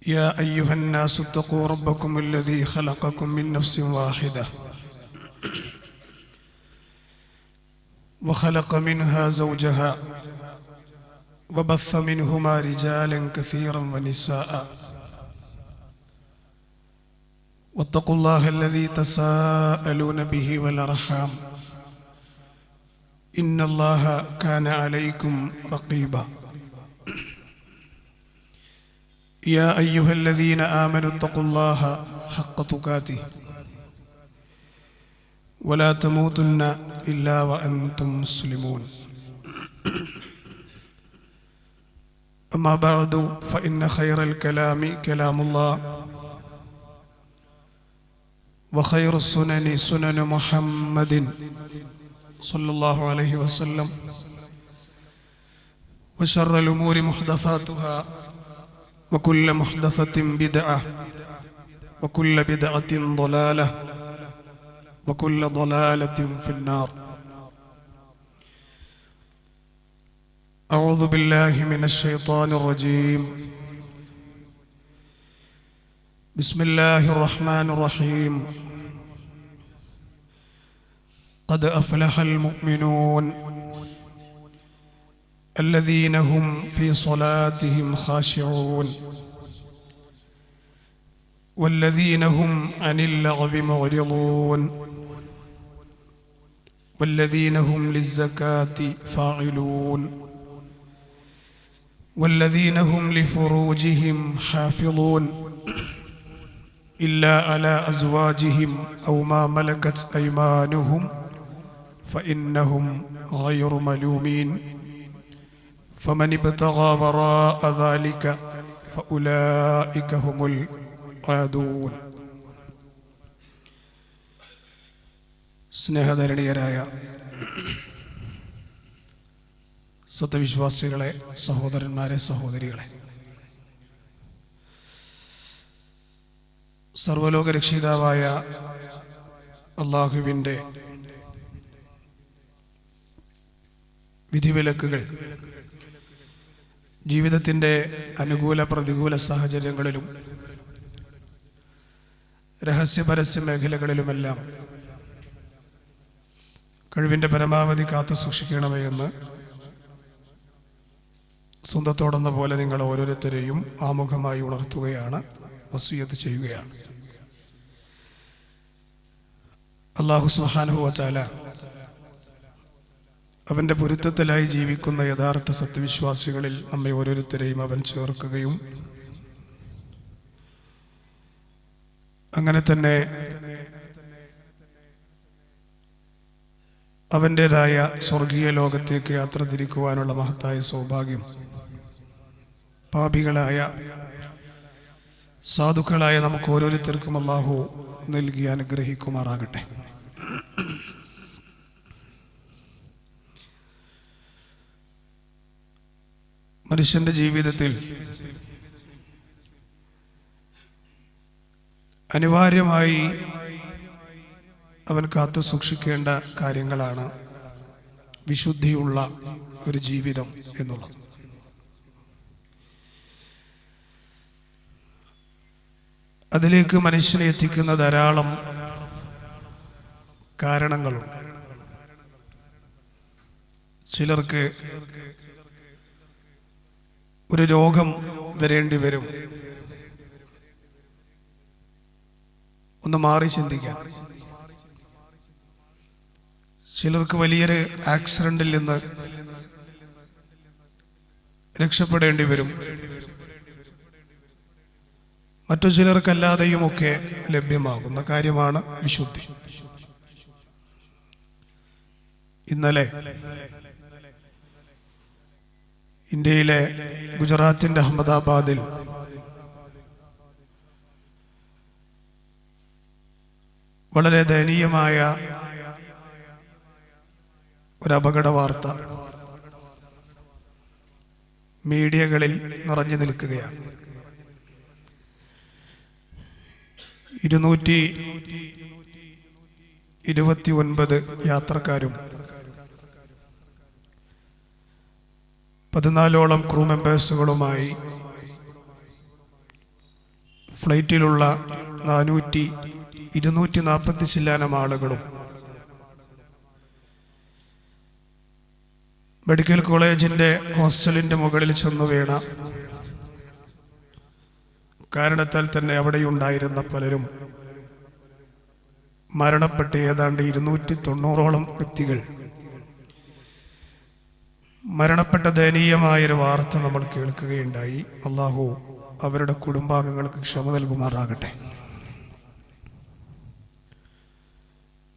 يا أيها الناس اتقوا ربكم الذي خلقكم من نفس واحدة وخلق منها زوجها وبث منهما رجالا كثيرا ونساء واتقوا الله الذي تساءلون به والأرحام إن الله كان عليكم رقيبا يا أيها الذين آمنوا اتقوا الله حق تقاته ولا تموتن إلا وأنتم مسلمون أما بعد فإن خير الكلام كلام الله وخير السنن سنن محمد صلى الله عليه وسلم وشر الأمور محدثاتها وكل محدثة بدعة وكل بدعة ضلالة وكل ضلالة في النار. أعوذ بالله من الشيطان الرجيم. بسم الله الرحمن الرحيم. قد أفلح المؤمنون الذين هم في صلاتهم خاشعون والذين هم عن اللغو معرضون والذين هم للزكاة فاعلون والذين هم لفروجهم حافظون إلا على أزواجهم أو ما ملكت أيمانهم فإنهم غير ملومين فمن ابتغى وراء ذلك فأولئك هم العادون. സ്നേഹധരണീയരായ സത്യവിശ്വാസികളെ, സഹോദരന്മാരെ, സഹോദരികളെ, സർവലോക രക്ഷിതാവായ അല്ലാഹുവിൻ്റെ വിധിവിലക്കുകൾ ജീവിതത്തിൻ്റെ അനുകൂല പ്രതികൂല സാഹചര്യങ്ങളിലും രഹസ്യ പരസ്യ മേഖലകളിലുമെല്ലാം കഴിവിൻ്റെ പരമാവധി കാത്തു സൂക്ഷിക്കണമേ എന്ന് സ്വന്തത്തോടെന്ന പോലെ നിങ്ങൾ ഓരോരുത്തരെയും ആമുഖമായി ഉണർത്തുകയാണ്, വസിയ്യത്ത് ചെയ്യുകയാണ്. അല്ലാഹു സുബ്ഹാനഹു വ തആല അവൻ്റെ പൊരുത്തത്തിലായി ജീവിക്കുന്ന യഥാർത്ഥ സത്യവിശ്വാസികളിൽ നമ്മെ ഓരോരുത്തരെയും അവൻ ചേർക്കുകയും അങ്ങനെ തന്നെ അവൻ്റെതായ സ്വർഗീയ ലോകത്തേക്ക് യാത്ര തിരിക്കുവാനുള്ള മഹത്തായ സൗഭാഗ്യം പാപികളായ സാധുക്കളായ നമുക്ക് ഓരോരുത്തർക്കും അല്ലാഹു നൽകി അനുഗ്രഹിക്കുമാറാകട്ടെ. മനുഷ്യന്റെ ജീവിതത്തിൽ അനിവാര്യമായി അവൻ കാത്തു സൂക്ഷിക്കേണ്ട കാര്യങ്ങളാണ് വിശുദ്ധിയുള്ള ഒരു ജീവിതം എന്നുള്ളത്. അതിലേക്ക് മനുഷ്യനെ എത്തിക്കുന്ന ധാരാളം കാരണങ്ങളുണ്ട്. ചിലർക്ക് ഒരു രോഗം വരേണ്ടി വരും, ഒന്ന് മാറി ചിന്തിക്കാൻ. ചിലർക്ക് വലിയൊരു ആക്സിഡന്റിൽ നിന്ന് രക്ഷപ്പെടേണ്ടി വരും. മറ്റു ചിലർക്കല്ലാതെയുമൊക്കെ ലഭ്യമാകുന്ന കാര്യമാണ് വിശുദ്ധി. ഇന്നലെ ഇന്ത്യയിലെ ഗുജറാത്തിന്റെ അഹമ്മദാബാദിൽ വളരെ ദയനീയമായ ഒരു അപകട വാർത്ത മീഡിയകളിൽ നിറഞ്ഞു നിൽക്കുകയാണ്. 229 യാത്രക്കാരും 14ഓളം ക്രൂ മെമ്പേഴ്സുകളുമായി ഫ്ലൈറ്റിലുള്ള 240 ചില്ലാനം ആളുകളും മെഡിക്കൽ കോളേജിൻ്റെ ഹോസ്റ്റലിൻ്റെ മുകളിൽ ചെന്നു വീണ കാരണത്താൽ തന്നെ അവിടെയുണ്ടായിരുന്ന പലരും മരണപ്പെട്ട് ഏതാണ്ട് 290ഓളം വ്യക്തികൾ മരണപ്പെട്ട ദയനീയമായൊരു വാർത്ത നമ്മൾ കേൾക്കുകയുണ്ടായി. അള്ളാഹു അവരുടെ കുടുംബാംഗങ്ങൾക്ക് ക്ഷമ നൽകുമാറാകട്ടെ.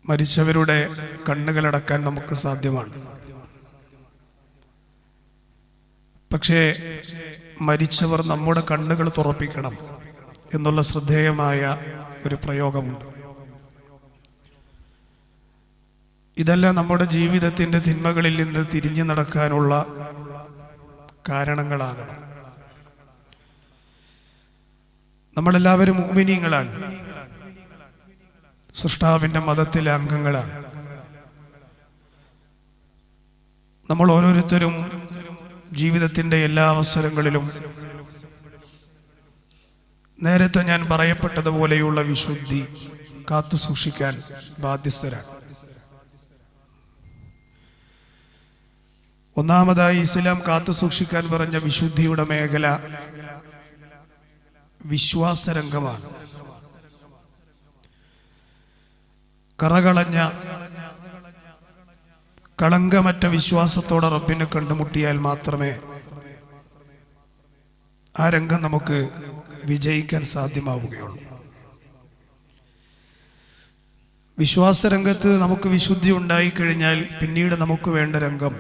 മരിച്ചവരുടെ കണ്ണുകളടക്കാൻ നമുക്ക് സാധ്യമാണ്. പക്ഷേ മരിച്ചവർ നമ്മുടെ കണ്ണുകൾ തുറപ്പിക്കണം എന്നുള്ള ശ്രദ്ധേയമായ ഒരു പ്രയോഗമുണ്ട്. ഇതെല്ലാം നമ്മുടെ ജീവിതത്തിൻ്റെ തിന്മകളിൽ നിന്ന് തിരിഞ്ഞു നടക്കാനുള്ള കാരണങ്ങളാകണം. നമ്മളെല്ലാവരും മുഅ്മിനീങ്ങളാണ്, സൃഷ്ടാവിൻ്റെ മതത്തിലെ അംഗങ്ങളാണ്. നമ്മൾ ഓരോരുത്തരും ജീവിതത്തിൻ്റെ എല്ലാ അവസരങ്ങളിലും നേരത്തെ ഞാൻ പറയപ്പെട്ടതുപോലെയുള്ള വിശുദ്ധി കാത്തു സൂക്ഷിക്കാൻ ബാധ്യസ്ഥരാണ്. ഒന്നാമതായി ഇസ്ലാം കാത്തു സൂക്ഷിക്കാൻ പറഞ്ഞ വിശുദ്ധിയുടെ മേഖല വിശ്വാസരംഗമാണ്. കറകളഞ്ഞ കളങ്കമറ്റ വിശ്വാസത്തോടെ റബ്ബിനെ കണ്ടുമുട്ടിയാൽ മാത്രമേ ആ രംഗം നമുക്ക് വിജയിക്കാൻ സാധ്യമാവുകയുള്ളൂ. വിശ്വാസരംഗത്ത് നമുക്ക് വിശുദ്ധി ഉണ്ടായിക്കഴിഞ്ഞാൽ പിന്നീട് നമുക്ക് വേണ്ട രംഗം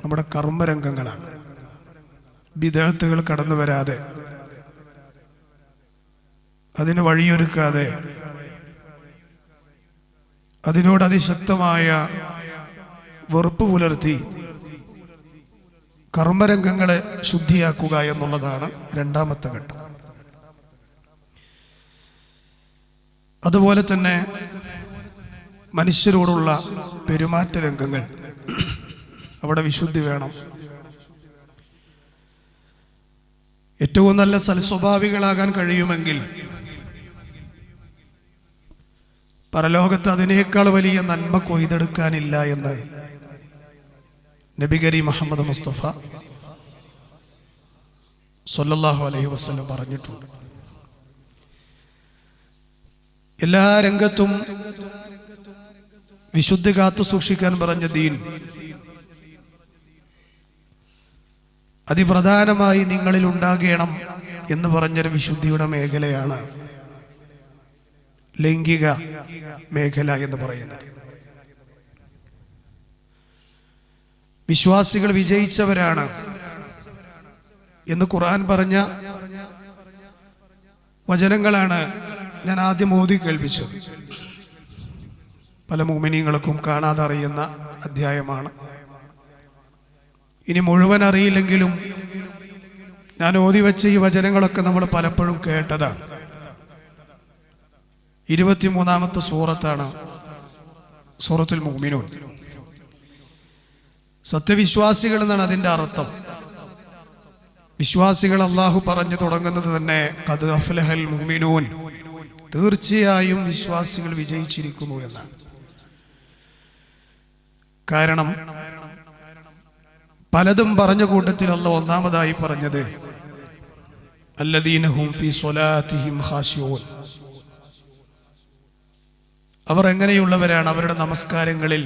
നമ്മുടെ കർമ്മരംഗങ്ങളാണ്. ബിദ്അത്തുകൾ കടന്നു വരാതെ, അതിന് വഴിയൊരുക്കാതെ, അതിനോട് അതിശക്തമായ വെറുപ്പ് പുലർത്തി കർമ്മരംഗങ്ങളെ ശുദ്ധിയാക്കുക എന്നുള്ളതാണ് രണ്ടാമത്തെ ഘട്ടം. അതുപോലെ തന്നെ മനുഷ്യരോടുള്ള പെരുമാറ്റ രംഗങ്ങൾ, അവിടെ വിശുദ്ധി വേണം. ഏറ്റവും നല്ല സൽസ്വഭാവികളാകാൻ കഴിയുമെങ്കിൽ പരലോകത്ത് അതിനേക്കാൾ വലിയ നന്മ കൊയ്തെടുക്കാനില്ല എന്ന് നബി കരീം മുഹമ്മദ് മുസ്തഫ സ്വല്ലല്ലാഹു അലൈഹി വസല്ലം പറഞ്ഞിട്ടുണ്ട്. എല്ലാ രംഗത്തും വിശുദ്ധി കാത്തു സൂക്ഷിക്കാൻ പറഞ്ഞ ദീൻ അതിപ്രധാനമായി നിങ്ങളിൽ ഉണ്ടാകണം എന്ന് പറഞ്ഞൊരു വിശുദ്ധിയുടെ മേഖലയാണ് ലൈംഗിക മേഖല എന്ന് പറയുന്നത്. വിശ്വാസികൾ വിജയിച്ചവരാണ് എന്ന് ഖുർആൻ പറഞ്ഞ വചനങ്ങളാണ് ഞാൻ ആദ്യം ഓതി കേൾപ്പിച്ചത്. പല മുഅ്മിനീങ്ങൾക്കും കാണാതെ അറിയുന്ന അധ്യായമാണ്. ഇനി മുഴുവൻ അറിയില്ലെങ്കിലും ഞാൻ ഓതി വെച്ച ഈ വചനങ്ങളൊക്കെ നമ്മൾ പലപ്പോഴും കേട്ടതാണ്. 23-ാമത്തെ സൂറത്താണ് സൂറത്തുൽ മുഅ്മിനൂൻ. സത്യവിശ്വാസികൾ എന്നാണ് അതിൻ്റെ അർത്ഥം. വിശ്വാസികൾ അള്ളാഹു പറഞ്ഞു തുടങ്ങുന്നത് തന്നെ ഖദ് അഫ്ലഹൽ മുഅ്മിനൂൻ, തീർച്ചയായും വിശ്വാസികൾ വിജയിച്ചിരിക്കുന്നു എന്നാണ്. കാരണം പലതും പറഞ്ഞ കൂട്ടത്തിൽ അല്ലാഹു ഒന്നാമതായി പറഞ്ഞത് അല്ലദീന ഹും ഫീ സ്വലാത്തിഹിം ഖാശിഊൻ, അവർ എങ്ങനെയുള്ളവരാണ്? അവരുടെ നമസ്കാരങ്ങളിൽ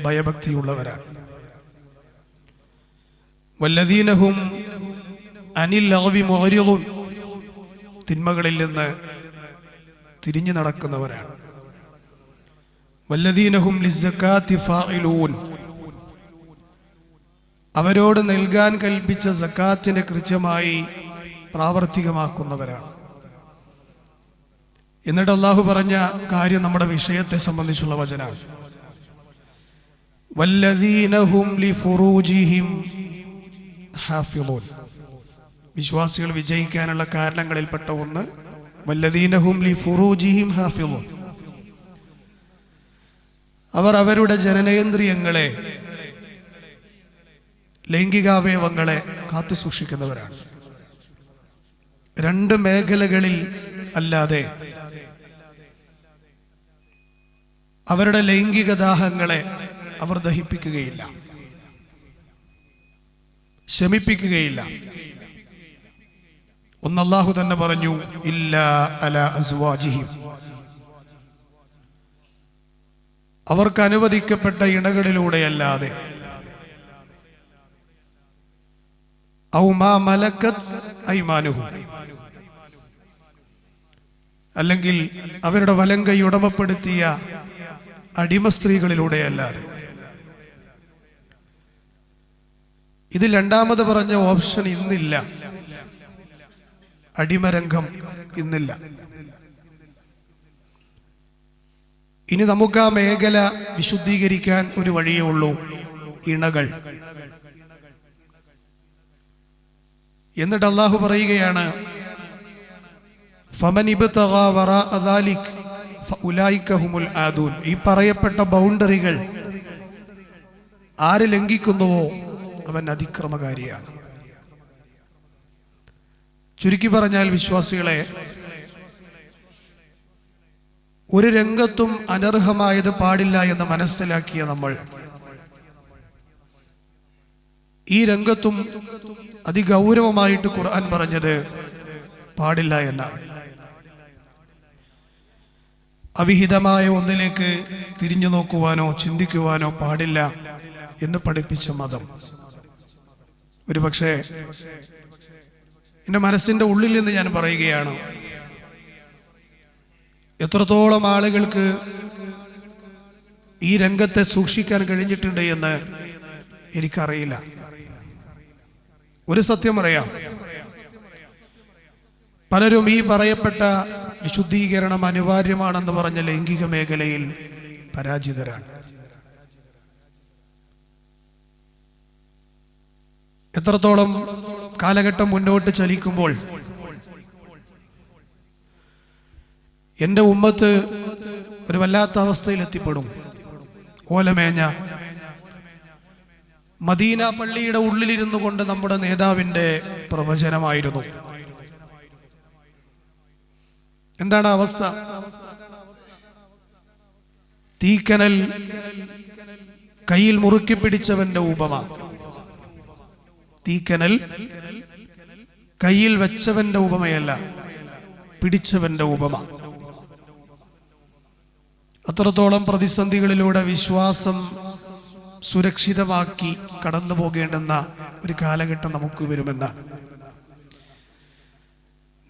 ഭയഭക്തിയുള്ളവരാണ്. വല്ലദീന ഹും അനിൽ ലഗ്വി മുഅ്രിദൂൻ, തിന്മകളിൽ നിന്ന് തിരിഞ്ഞു നടക്കുന്നവരാണ്. വല്ലദീന ഹും ലിസ്സകാത്തി ഫാഇലൂൻ, അവരോട് നൽകാൻ കൽപ്പിച്ച സക്കാത്തിനെ കൃത്യമായി പ്രാവർത്തികമാക്കുന്നവരാണ്. എന്നിട്ട് അള്ളാഹു പറഞ്ഞ കാര്യം നമ്മുടെ വിഷയത്തെ സംബന്ധിച്ചുള്ള വചനമാണ്. വല്ലദീന ഹും ലിഫുറൂജിഹിം ഹാഫിളൂൻ, വിശ്വാസികൾ വിജയിക്കാനുള്ള കാരണങ്ങളിൽപ്പെട്ട ഒന്ന് വല്ലദീന ഹും ലിഫുറൂജിഹിം ഹാഫിളൂൻ, അവർ അവരുടെ ജനനേന്ദ്രിയങ്ങളെ, ലൈംഗികാവയവങ്ങളെ കാത്തു സൂക്ഷിക്കുന്നവരാണ്. രണ്ട് മേഖലകളിൽ അല്ലാതെ അവരുടെ ലൈംഗിക ദാഹങ്ങളെ അവർ ദഹിപ്പിക്കുകയില്ല, ശമിപ്പിക്കുകയില്ല. ഒന്ന് അല്ലാഹു തന്നെ പറഞ്ഞു, ഇല്ലാ അലാ അസ്വാജിഹിം, അവർക്ക് അനുവദിക്കപ്പെട്ട ഇണകളിലൂടെയല്ലാതെ, ഔ മാ മലക്കത് ഐമാനുഹും, അല്ലെങ്കിൽ അവരുടെ വലങ്കൈ ഉടമപ്പെടുത്തിയ അടിമ സ്ത്രീകളിലൂടെയല്ലാതെ. ഇതിൽ രണ്ടാമത് പറഞ്ഞ ഓപ്ഷൻ ഇന്നില്ല, അടിമരംഗം ഇന്നില്ല. ഇനി നമുക്ക് ആ മേഖല വിശുദ്ധീകരിക്കാൻ ഒരു വഴിയേ ഉള്ളൂ, ഇണകൾ. എന്നിട്ട് അല്ലാഹു പറയുകയാണ്, ഫമൻ ഇബ്തഗാ വറാഅ ദാലിക് ഫഉലൈക ഹുമുൽ ആദൂൻ. ഈ പറയപ്പെട്ട ബൗണ്ടറികൾ ആര് ലംഘിക്കുന്നുവോ അവൻ അതിക്രമകാരിയാണ്. ചുരുക്കി പറഞ്ഞാൽ വിശ്വാസികളെ, ഒരു രംഗത്തും അനർഹമായത് പാടില്ല എന്ന് മനസ്സിലാക്കിയ നമ്മൾ ഈ രംഗത്തും അതിഗൗരവമായിട്ട് ഖുർആൻ പറഞ്ഞത് പാടില്ല എന്നാണ്. അവിഹിതമായ ഒന്നിലേക്ക് തിരിഞ്ഞു നോക്കുവാനോ ചിന്തിക്കുവാനോ പാടില്ല എന്ന് പഠിപ്പിച്ച മതം. ഒരു പക്ഷേ എൻ്റെ മനസ്സിൻ്റെ ഉള്ളിൽ നിന്ന് ഞാൻ പറയുകയാണ്, എത്രത്തോളം ആളുകൾക്ക് ഈ രംഗത്തെ സൂക്ഷിക്കാൻ കഴിഞ്ഞിട്ടുണ്ട് എന്ന് എനിക്കറിയില്ല. ഒരു സത്യം അറിയാം, പലരും ഈ പറയപ്പെട്ട വിശുദ്ധീകരണം അനിവാര്യമാണെന്ന് പറഞ്ഞ ലൈംഗിക മേഖലയിൽ പരാജിതരാണ്. എത്രത്തോളം കാലഘട്ടം മുന്നോട്ട് ചലിക്കുമ്പോൾ എൻ്റെ ഉമ്മത്ത് ഒരു വല്ലാത്ത അവസ്ഥയിൽ എത്തിപ്പെടും. ഓലമേഞ്ഞ മദീന പള്ളിയുടെ ഉള്ളിലിരുന്നു കൊണ്ട് നമ്മുടെ നേതാവിൻ്റെ പ്രവചനമായിരുന്നു. എന്താണ് അവസ്ഥ? തീക്കനൽ കയ്യിൽ മുറുക്കി പിടിച്ചവന്റെ ഉപമ, തീക്കനൽ കയ്യിൽ വെച്ചവന്റെ ഉപമയല്ല, പിടിച്ചവന്റെ ഉപമ. അത്രത്തോളം പ്രതിസന്ധികളിലൂടെ വിശ്വാസം സുരക്ഷിതമാക്കി കടന്നു പോകേണ്ടുന്ന ഒരു കാലഘട്ടം നമുക്ക് വരുമെന്നാണ്.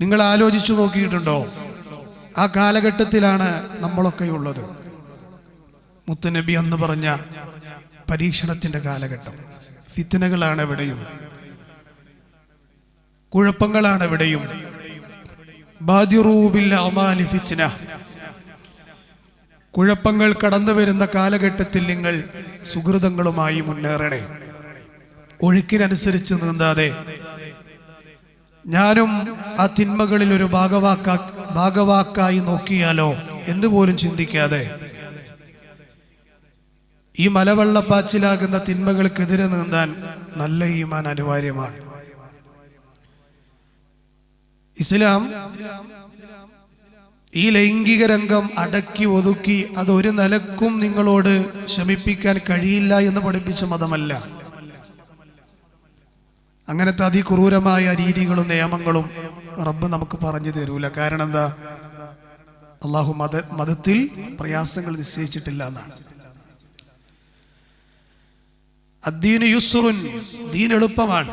നിങ്ങൾ ആലോചിച്ചു നോക്കിയിട്ടുണ്ടോ? ആ കാലഘട്ടത്തിലാണ് നമ്മളൊക്കെ ഉള്ളത്. മുത്തുനബി എന്ന് പറഞ്ഞ പരീക്ഷണത്തിന്റെ കാലഘട്ടം. ഫിത്നകളാണ് എവിടെയും, കുഴപ്പങ്ങളാണ് എവിടെയും. ബാദിറൂ ബിൽ അമാലി ഫിത്ന, കുഴപ്പങ്ങൾ കടന്നു വരുന്ന കാലഘട്ടത്തിൽ നിങ്ങൾ സുഹൃതങ്ങളുമായി മുന്നേറണേ. ഒഴുക്കിനനുസരിച്ച് നീന്താതെ, ഞാനും ആ തിന്മകളിൽ ഒരു ഭാഗവാക്കായി നോക്കിയാലോ എന്ന് പോലും ചിന്തിക്കാതെ ഈ മലവെള്ളപ്പാച്ചിലാകുന്ന തിന്മകൾക്കെതിരെ നീന്താൻ നല്ല ഈമാൻ അനിവാര്യമാണ്. ഇസ്ലാം ഈ ലൈംഗിക രംഗം അടക്കി ഒതുക്കി അതൊരു നിലക്കും നിങ്ങളോട് ശമിപ്പിക്കാൻ കഴിയില്ല എന്ന് പഠിപ്പിച്ച മതമല്ല. അങ്ങനത്തെ അതിക്രൂരമായ രീതികളും നിയമങ്ങളും റബ്ബ് നമുക്ക് പറഞ്ഞു തരൂല. കാരണം എന്താ? അള്ളാഹു മതത്തിൽ പ്രയാസങ്ങൾ നിശ്ചയിച്ചിട്ടില്ല എന്നാണ്. അദ്ദീനു യുസ്റുൻ, ദീൻ എളുപ്പമാണ്.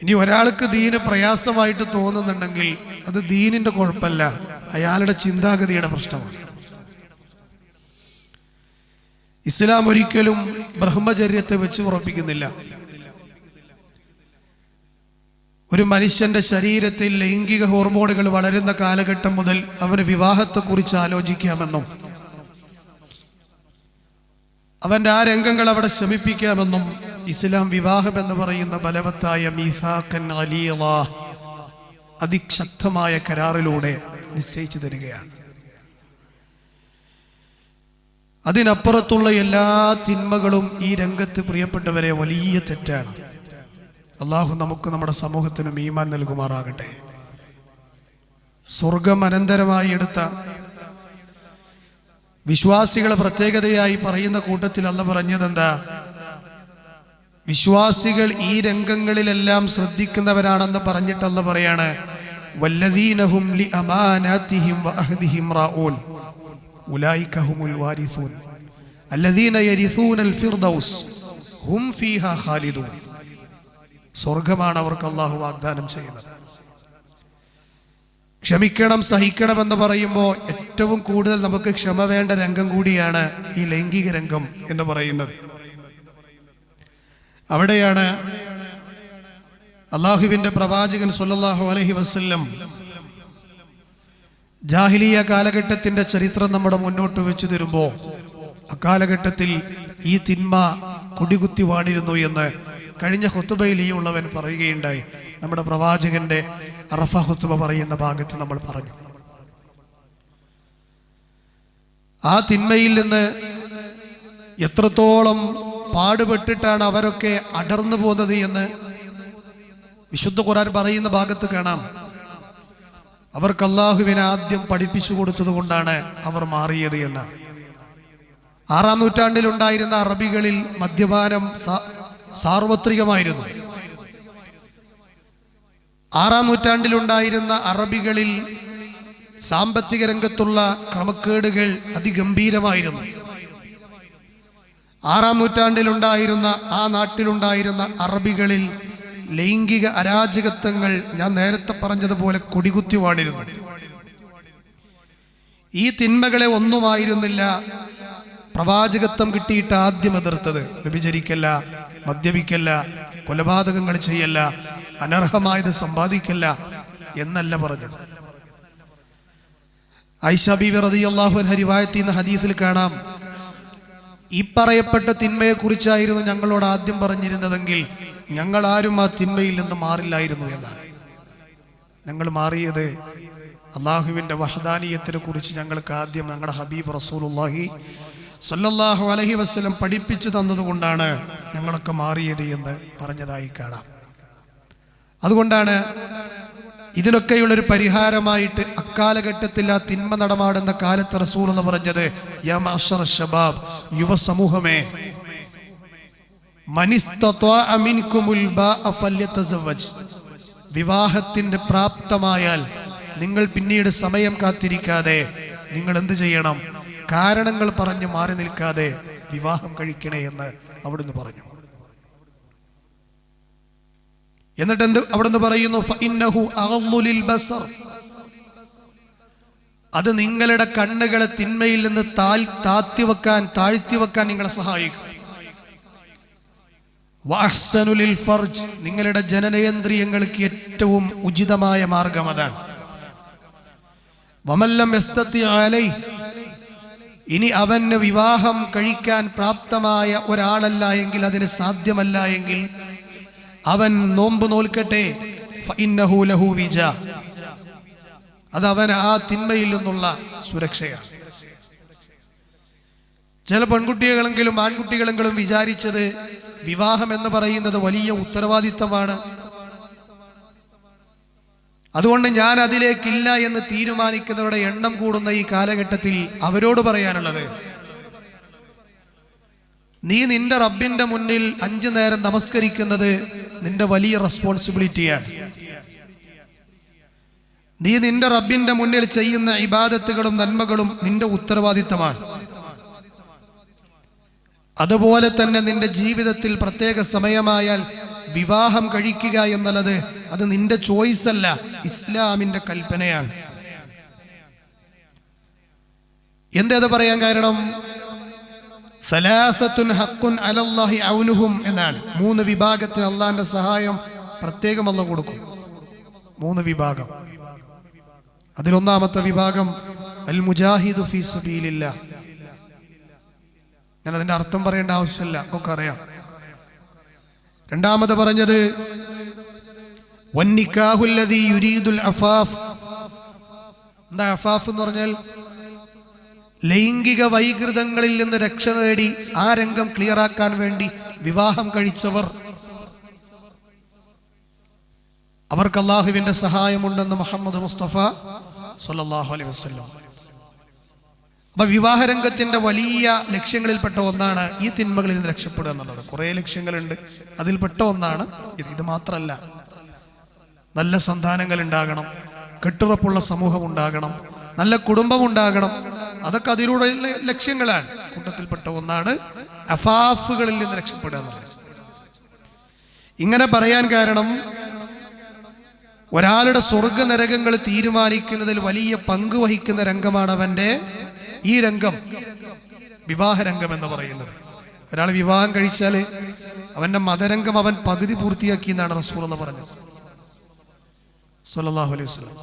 ഇനി ഒരാൾക്ക് ദീന് പ്രയാസമായിട്ട് തോന്നുന്നുണ്ടെങ്കിൽ അത് ദീനിന്റെ കുഴപ്പമല്ല, അയാളുടെ ചിന്താഗതിയുടെ പ്രശ്നമാണ്. ഇസ്ലാം ഒരിക്കലും ബ്രഹ്മചര്യത്തെ വെച്ച് ഉറപ്പിക്കുന്നില്ല. ഒരു മനുഷ്യന്റെ ശരീരത്തിൽ ലൈംഗിക ഹോർമോണുകൾ വളരുന്ന കാലഘട്ടം മുതൽ അവന് വിവാഹത്തെക്കുറിച്ച് ആലോചിക്കാമെന്നും അവന്റെ ആ രംഗങ്ങൾ അവിടെ ശമിപ്പിക്കാമെന്നും ഇസ്ലാം വിവാഹം എന്ന് പറയുന്ന ബലവത്തായ മീസാഖൻ അലിയള, അതിശക്തമായ കരാറിലൂടെ നിശ്ചയിച്ചു തരികയാണ്. അതിനപ്പുറത്തുള്ള എല്ലാ തിന്മകളും ഈ രംഗത്ത് പ്രിയപ്പെട്ടവരെ വലിയ തെറ്റാണ്. അള്ളാഹു നമുക്ക് നമ്മുടെ സമൂഹത്തിനും ഈമാൻ നൽകുമാറാകട്ടെ. സ്വർഗം അനന്തരമായി എടുത്ത വിശ്വാസികളെ പ്രത്യേകതയായി പറയുന്ന കൂട്ടത്തിൽ അല്ലാഹു പറഞ്ഞതെന്താ? വിശ്വാസികൾ ഈ രംഗങ്ങളിലെല്ലാം ശ്രദ്ധിക്കുന്നവരാണെന്ന് പറഞ്ഞിട്ട് അല്ലാഹു പറയാണ്, വല്ലദീനഹും ലിഅമാനാതിഹിം വഅഹ്ദിഹിം റാഊൻ ഉലൈക ഹുമുൽ വാരിസൂൻ അല്ലദീന യരിസൂനൽ ഫിർദൗസ് ഹും ഫീഹാ ഖാലിദൂൻ. സ്വർഗമാണ് അവർക്ക് അല്ലാഹു വാഗ്ദാനം ചെയ്യുന്നത്. ക്ഷമിക്കണം, സഹിക്കണമെന്ന് പറയുമ്പോൾ ഏറ്റവും കൂടുതൽ നമുക്ക് ക്ഷമ വേണ്ട രംഗം കൂടിയാണ് ഈ ലൈംഗിക രംഗം എന്ന് പറയുന്നത്. അവിടെയാണ് അള്ളാഹുവിന്റെ പ്രവാചകൻ സ്വല്ലല്ലാഹു അലൈഹി വസല്ലം ജാഹിലിയ കാലഘട്ടത്തിന്റെ ചരിത്രം നമ്മുടെ മുന്നോട്ട് വെച്ചു തരുമ്പോൾ അക്കാലഘട്ടത്തിൽ ഈ തിന്മ കൊടികുത്തി വാണിരുന്നു എന്ന് കഴിഞ്ഞ ഖുതുബയിൽ ഈ ഉള്ളവൻ പറയുകയുണ്ടായി. നമ്മുടെ പ്രവാചകന്റെ അറഫ ഖുതുബ പറയുന്ന ഭാഗത്ത് നമ്മൾ പറഞ്ഞു. ആ തിന്മയിൽ നിന്ന് എത്രത്തോളം പാടുപെട്ടിട്ടാണ് അവരൊക്കെ അടർന്നു പോകുന്നത് എന്ന് വിശുദ്ധ ഖുർആൻ പറയുന്ന ഭാഗത്ത് കാണാം. അവർക്ക് അല്ലാഹുവിനെ ആദ്യം പഠിപ്പിച്ചു കൊടുത്തത് കൊണ്ടാണ് അവർ മാറിയത് എന്ന്. 6-ാം നൂറ്റാണ്ടിലുണ്ടായിരുന്ന അറബികളിൽ മദ്യപാനം സാർവത്രികമായിരുന്നു. 6-ാം നൂറ്റാണ്ടിലുണ്ടായിരുന്ന അറബികളിൽ സാമ്പത്തിക രംഗത്തുള്ള ക്രമക്കേടുകൾ അതിഗംഭീരമായിരുന്നു. 6-ാം നൂറ്റാണ്ടിലുണ്ടായിരുന്ന ആ നാട്ടിലുണ്ടായിരുന്ന അറബികളിൽ ലൈംഗിക അരാജകത്വങ്ങൾ ഞാൻ നേരത്തെ പറഞ്ഞതുപോലെ കൊടികുത്തി വാണിരുന്നു. ഈ തിന്മകളെ ഒന്നുമായിരുന്നില്ല പ്രവാചകത്വം കിട്ടിയിട്ട് ആദ്യം എതിർത്തത്. വ്യഭിചരിക്കല്ല, മദ്യപിക്കല്ല, കൊലപാതകങ്ങൾ ചെയ്യല്ല, അനർഹമായത് സമ്പാദിക്കല്ല എന്നല്ല പറഞ്ഞത്. ആയിഷ ബീവി റളിയല്ലാഹു അൻഹ റിവായത്ത് ചെയ്യുന്ന ഹദീസിൽ കാണാം, ഈ പറയപ്പെട്ട തിന്മയെക്കുറിച്ചായിരുന്നു ഞങ്ങളോട് ആദ്യം പറഞ്ഞിരുന്നതെങ്കിൽ ഞങ്ങൾ ആരും ആ തിന്മയിൽ നിന്ന് മാറില്ലായിരുന്നു എന്നാണ്. ഞങ്ങൾ മാറിയത് അള്ളാഹുവിന്റെ വഹദാനിയത്തിനെ കുറിച്ച് ഞങ്ങൾക്ക് ആദ്യം ഞങ്ങളുടെ ഹബീബ് റസൂലുള്ളാഹി സ്വല്ലല്ലാഹു അലൈഹി വസല്ലം പഠിപ്പിച്ചു തന്നതുകൊണ്ടാണ് ഞങ്ങളൊക്കെ മാറിയത് എന്ന് പറഞ്ഞതായി കാണാം. അതുകൊണ്ടാണ് ഇതിനൊക്കെയുള്ളൊരു പരിഹാരമായിട്ട് അക്കാലഘട്ടത്തിൽ ആ തിന്മ നടമാടുന്ന കാലത്ത് റസൂൽ എന്ന് പറഞ്ഞത്, യാ മഅ്ശറ ശബാബ്, യുവ സമൂഹമേ, മനിസ്തത്വഅ മിൻകുമുൽ ബാഅ ഫല്യതസവ്വജ്, വിവാഹത്തിന്റെ പ്രാപ്തമായാൽ നിങ്ങൾ പിന്നീട് സമയം കാത്തിരിക്കാതെ നിങ്ങൾ എന്ത് ചെയ്യണം? കാരണങ്ങൾ പറഞ്ഞ് മാറി നിൽക്കാതെ വിവാഹം കഴിക്കണേ എന്ന് അവിടുന്ന് പറഞ്ഞു. എന്നിട്ട് എന്ത് അവിടുന്ന് പറയുന്നു? ഫഇന്നഹു അഗളു ലിൽ ബസർ, അത് നിങ്ങളുടെ കണ്ണുകളെ തിന്മയിൽ നിന്ന് താഴ്ത്തി വെക്കാൻ നിങ്ങളെ സഹായിക്കും. വഅഹ്സനു ലിൽ ഫർജ്, നിങ്ങളുടെ ജനനേന്ദ്രിയങ്ങൾക്ക് ഏറ്റവും ഉചിതമായ മാർഗം അതാണ്. വമൻ ലം യസ്തതി അലൈഹി, ഇനി അവന് വിവാഹം കഴിക്കാൻ പ്രാപ്തമായ ഒരാളല്ല എങ്കിൽ, അതിന് സാധ്യമല്ല എങ്കിൽ അവൻ നോമ്പ് നോൽക്കട്ടെ. ഫഇന്നഹു ലഹു വിജാ, അത് അവൻ ആ തിന്മയിൽ നിന്നുള്ള സുരക്ഷയാണ്. ചില പെൺകുട്ടികളെങ്കിലും ആൺകുട്ടികളെങ്കിലും വിചാരിച്ചത് വിവാഹം എന്ന് പറയുന്നത് വലിയ ഉത്തരവാദിത്തമാണ്, അതുകൊണ്ട് ഞാൻ അതിലേക്കില്ല എന്ന് തീരുമാനിക്കുന്നവരുടെ എണ്ണം കൂടുന്ന ഈ കാലഘട്ടത്തിൽ അവരോട് പറയാനുള്ളത്, നീ നിന്റെ റബ്ബിന്റെ മുന്നിൽ 5 നേരം നമസ്കരിക്കുന്നത് നിന്റെ വലിയ റെസ്പോൺസിബിലിറ്റിയാണ്. നീ നിന്റെ റബ്ബിന്റെ മുന്നിൽ ചെയ്യുന്ന ഇബാദത്തുകളും നന്മകളും നിന്റെ ഉത്തരവാദിത്തമാണ്. അതുപോലെ തന്നെ നിന്റെ ജീവിതത്തിൽ പ്രത്യേക സമയമായാൽ വിവാഹം കഴിക്കുക എന്നുള്ളത് അത് നിന്റെ ചോയ്സ് അല്ല, ഇസ്ലാമിന്റെ കൽപ്പനയാണ്. എന്തേത് പറയാൻ കാരണം? സലാസത്തുൻ ഹഖ്ഖുൻ അലല്ലാഹി ഔനുഹും എന്നാണ്. 3 വിഭാഗത്തിന് അള്ളാന്റെ സഹായം പ്രത്യേകം അല്ലാഹു കൊടുക്കും. 3 വിഭാഗം. അതിലൊന്നാമത്തെ വിഭാഗം അൽ മുജാഹിദു ഫീ സബീലില്ലാ. ഞാൻ അതിന്റെ അർത്ഥം പറയേണ്ട ആവശ്യമില്ല, നമുക്ക് അറിയാം. രണ്ടാമത് പറഞ്ഞത് വന്നിക്കാഹുൽ ലദീ യുരീദുൽ അഫാഫ്. എന്താ അഫാഫ് എന്ന് പറഞ്ഞാൽ? ലൈംഗിക വൈകൃതങ്ങളിൽ നിന്ന് രക്ഷ നേടി ആ രംഗം ക്ലിയറാക്കാൻ വേണ്ടി വിവാഹം കഴിച്ചവർ, അവർക്ക് അല്ലാഹുവിന്റെ സഹായമുണ്ടെന്ന് മുഹമ്മദ് മുസ്തഫ സ്വല്ലല്ലാഹു അലൈഹി വസല്ലം. അപ്പൊ വിവാഹരംഗത്തിന്റെ വലിയ ലക്ഷ്യങ്ങളിൽപ്പെട്ട ഒന്നാണ് ഈ തിന്മകളിൽ നിന്ന് രക്ഷപ്പെടുക എന്നുള്ളത്. കുറേ ലക്ഷ്യങ്ങളുണ്ട്, അതിൽപ്പെട്ട ഒന്നാണ് ഇത് മാത്രമല്ല. നല്ല സന്താനങ്ങൾ ഉണ്ടാകണം, കെട്ടുറപ്പുള്ള സമൂഹം ഉണ്ടാകണം, നല്ല കുടുംബം ഉണ്ടാകണം. അതൊക്കെ അതിലൂടെ ലക്ഷ്യങ്ങളാണ്. കൂട്ടത്തിൽപ്പെട്ട ഒന്നാണ് അഫാഫുകളിൽ നിന്ന് രക്ഷപ്പെടുക എന്നുള്ളത്. ഇങ്ങനെ പറയാൻ കാരണം, ഒരാളുടെ സ്വർഗ നരകങ്ങൾ തീരുമാനിക്കുന്നതിൽ വലിയ പങ്ക് വഹിക്കുന്ന രംഗമാണ് അവന്റെ ഈ രംഗം, വിവാഹരംഗം എന്ന് പറയുന്നത്. ഒരാൾ വിവാഹം കഴിച്ചാൽ അവന്റെ മതരംഗം അവൻ പകുതി പൂർത്തിയാക്കി എന്നാണ് റസൂലുള്ളാഹി പറഞ്ഞത് സ്വല്ലല്ലാഹു അലൈഹി വസല്ലം.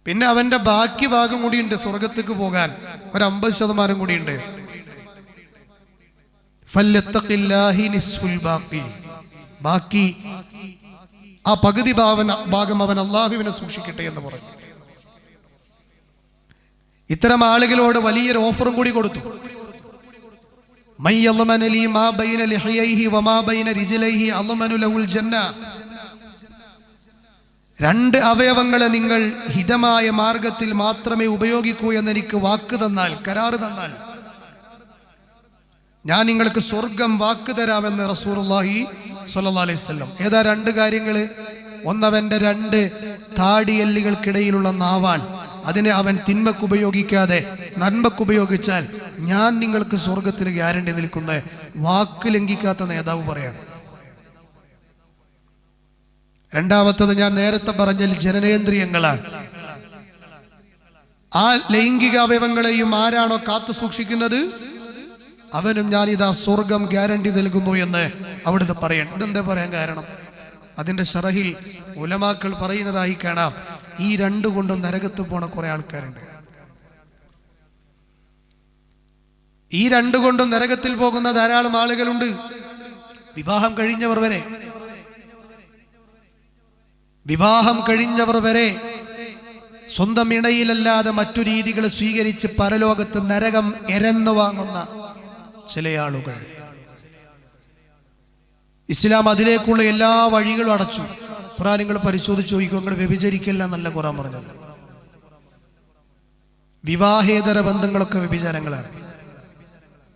പിന്നെ അവന്റെ ബാക്കി ഭാഗം കൂടിയുണ്ട് സ്വർഗത്തേക്ക് പോകാൻ, ഒരു 50% കൂടിയുണ്ട്. ഫല്യത്തഖില്ലാഹി നിസ്ഫുൽ ബാഖി, ബാക്കി ആ പകുതി ഭാഗം അവൻ അള്ളാഹുവിനെ സൂക്ഷിക്കട്ടെ എന്ന് പറഞ്ഞു. ഇത്തരം ആളുകളോട് വലിയൊരു ഓഫറും കൂടി കൊടുത്തു. മൻ യളമന ലി മാ ബൈന ലിഹയൈഹി വമാ ബൈന റിജ്ലൈഹി അളമനു ലഹുൽ ജന്ന. 2 അവയവങ്ങളെ നിങ്ങൾ ഹിതമായ മാർഗത്തിൽ മാത്രമേ ഉപയോഗിക്കൂ എന്നെനിക്ക് വാക്ക് തന്നാൽ, കരാറ് തന്നാൽ, ഞാൻ നിങ്ങൾക്ക് സ്വർഗം വാക്ക് തരാമെന്ന് റസൂലുള്ളാഹി സ്വല്ലല്ലാഹു അലൈഹി വസല്ലം. ഏതാ 2 കാര്യങ്ങള്? ഒന്നവന്റെ 2 താടിയെല്ലുകൾക്കിടയിലുള്ള നാവാൻ. അതിനെ അവൻ തിന്മക്ക് ഉപയോഗിക്കാതെ നന്മക്ക് ഉപയോഗിച്ചാൽ ഞാൻ നിങ്ങൾക്ക് സ്വർഗത്തിന് ഗ്യാരണ്ടി നിൽക്കുന്ന വാക്ക് ലംഘിക്കാത്ത നേതാവ് പറയാണ്. രണ്ടാമത്തത് ഞാൻ നേരത്തെ പറഞ്ഞ ജനനേന്ദ്രിയങ്ങളാണ്. ആ ലൈംഗിക അവയവങ്ങളെയും ആരാണോ കാത്തു സൂക്ഷിക്കുന്നത് അവനും ഞാൻ ഇതാ സ്വർഗം ഗ്യാരണ്ടി നൽകുന്നു എന്ന് അവിടുത്തെ പറയണം. ഇതെന്താ പറയാൻ കാരണം? അതിന്റെ ശറഹിൽ ഉലമാക്കൾ പറയുന്നതായി കാണാം, ഈ 2 കൊണ്ടും നരകത്ത് പോണ കുറെ ആൾക്കാരുണ്ട്. ഈ 2 കൊണ്ടും നരകത്തിൽ പോകുന്ന ധാരാളം ആളുകളുണ്ട്. വിവാഹം കഴിഞ്ഞവർ വരെ സ്വന്തം ഇണയിലല്ലാതെ മറ്റു രീതികൾ സ്വീകരിച്ച് പരലോകത്ത് നരകം എരന്നു വാങ്ങുന്ന ചില ആളുകൾ. ഇസ്ലാം അതിലേക്കുള്ള എല്ലാ വഴികളും അടച്ചു. ഖുർആൻ നിങ്ങൾ പരിശോധിച്ച് നോക്കിക്കോ, നിങ്ങൾ വ്യഭിചരിക്കില്ല എന്നല്ല ഖുർആൻ പറഞ്ഞത്. വിവാഹേതര ബന്ധങ്ങളൊക്കെ വ്യഭിചാരങ്ങളാണ്.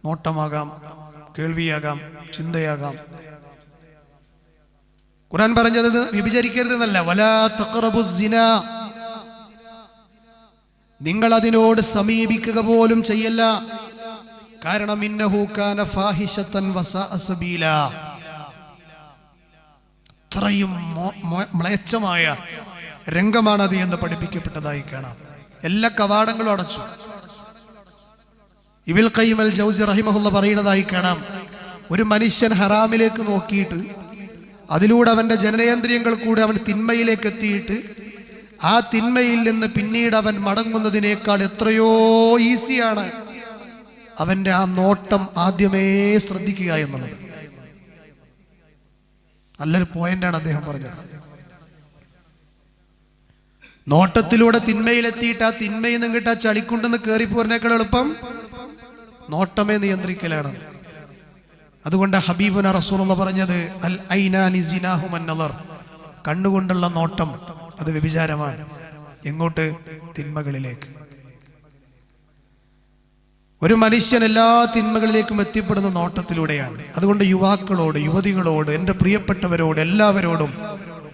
നോട്ടമാകാം, കേൾവിയാകാം, ചിന്തയാകാം. ഖുർആൻ പറഞ്ഞത് വ്യഭിചരിക്കരുതെന്നല്ല, വലാ തഖറബുസ് സിനാ, നിങ്ങൾ അതിനോട് സമീപിക്കുക പോലും ചെയ്യല്ല. കാരണം ഇന്നഹു കാന ഫാഹിശതൻ വസഅ സബീല, അത്രയും മ്ലേച്ഛമായ രംഗമാണത് എന്ന് പഠിപ്പിക്കപ്പെട്ടതായി കാണാം. എല്ലാ കവാടങ്ങളും അടച്ചു. ഇബ്നുൽ ഖയ്യിം അൽ ജൗസി റഹിമഹുല്ലാഹ് പറയുന്നതായി കാണാം, ഒരു മനുഷ്യൻ ഹറാമിലേക്ക് നോക്കിയിട്ട് അതിലൂടെ അവന്റെ ജനനേന്ദ്രിയങ്ങൾ കൂടെ അവൻ തിന്മയിലേക്ക് എത്തിയിട്ട് ആ തിന്മയിൽ നിന്ന് പിന്നീട് അവൻ മടങ്ങുന്നതിനേക്കാൾ എത്രയോ ഈസിയാണ് അവന്റെ ആ നോട്ടം ആദ്യമേ ശ്രദ്ധിക്കുക എന്നുള്ളത്. നല്ലൊരു പോയിന്റാണ് അദ്ദേഹം പറഞ്ഞത്. നോട്ടത്തിലൂടെ തിന്മയിലെത്തിയിട്ട് ആ തിന്മയിൽ നിന്ന് കിട്ടാ ചളിക്കുണ്ടെന്ന് കയറിപ്പോറിനേക്കാൾ എളുപ്പം നോട്ടമേ നിയന്ത്രിക്കലാണ്. അതുകൊണ്ട് ഹബീബുന റസൂലുള്ളാഹി പറഞ്ഞത് അൽ ഐനാനി സിനാഹു മന്നദർ, കണ്ണുകൊണ്ടുള്ള നോട്ടം അത് വ്യഭിചാരമാണ്. എങ്ങോട്ട്? തിന്മകളിലേക്ക്. ഒരു മനുഷ്യൻ എല്ലാ തിന്മകളിലേക്കും എത്തിപ്പെടുന്ന നോട്ടത്തിലൂടെയാണ്. അതുകൊണ്ട് യുവാക്കളോട്, യുവതികളോട്, എൻ്റെ പ്രിയപ്പെട്ടവരോട്, എല്ലാവരോടും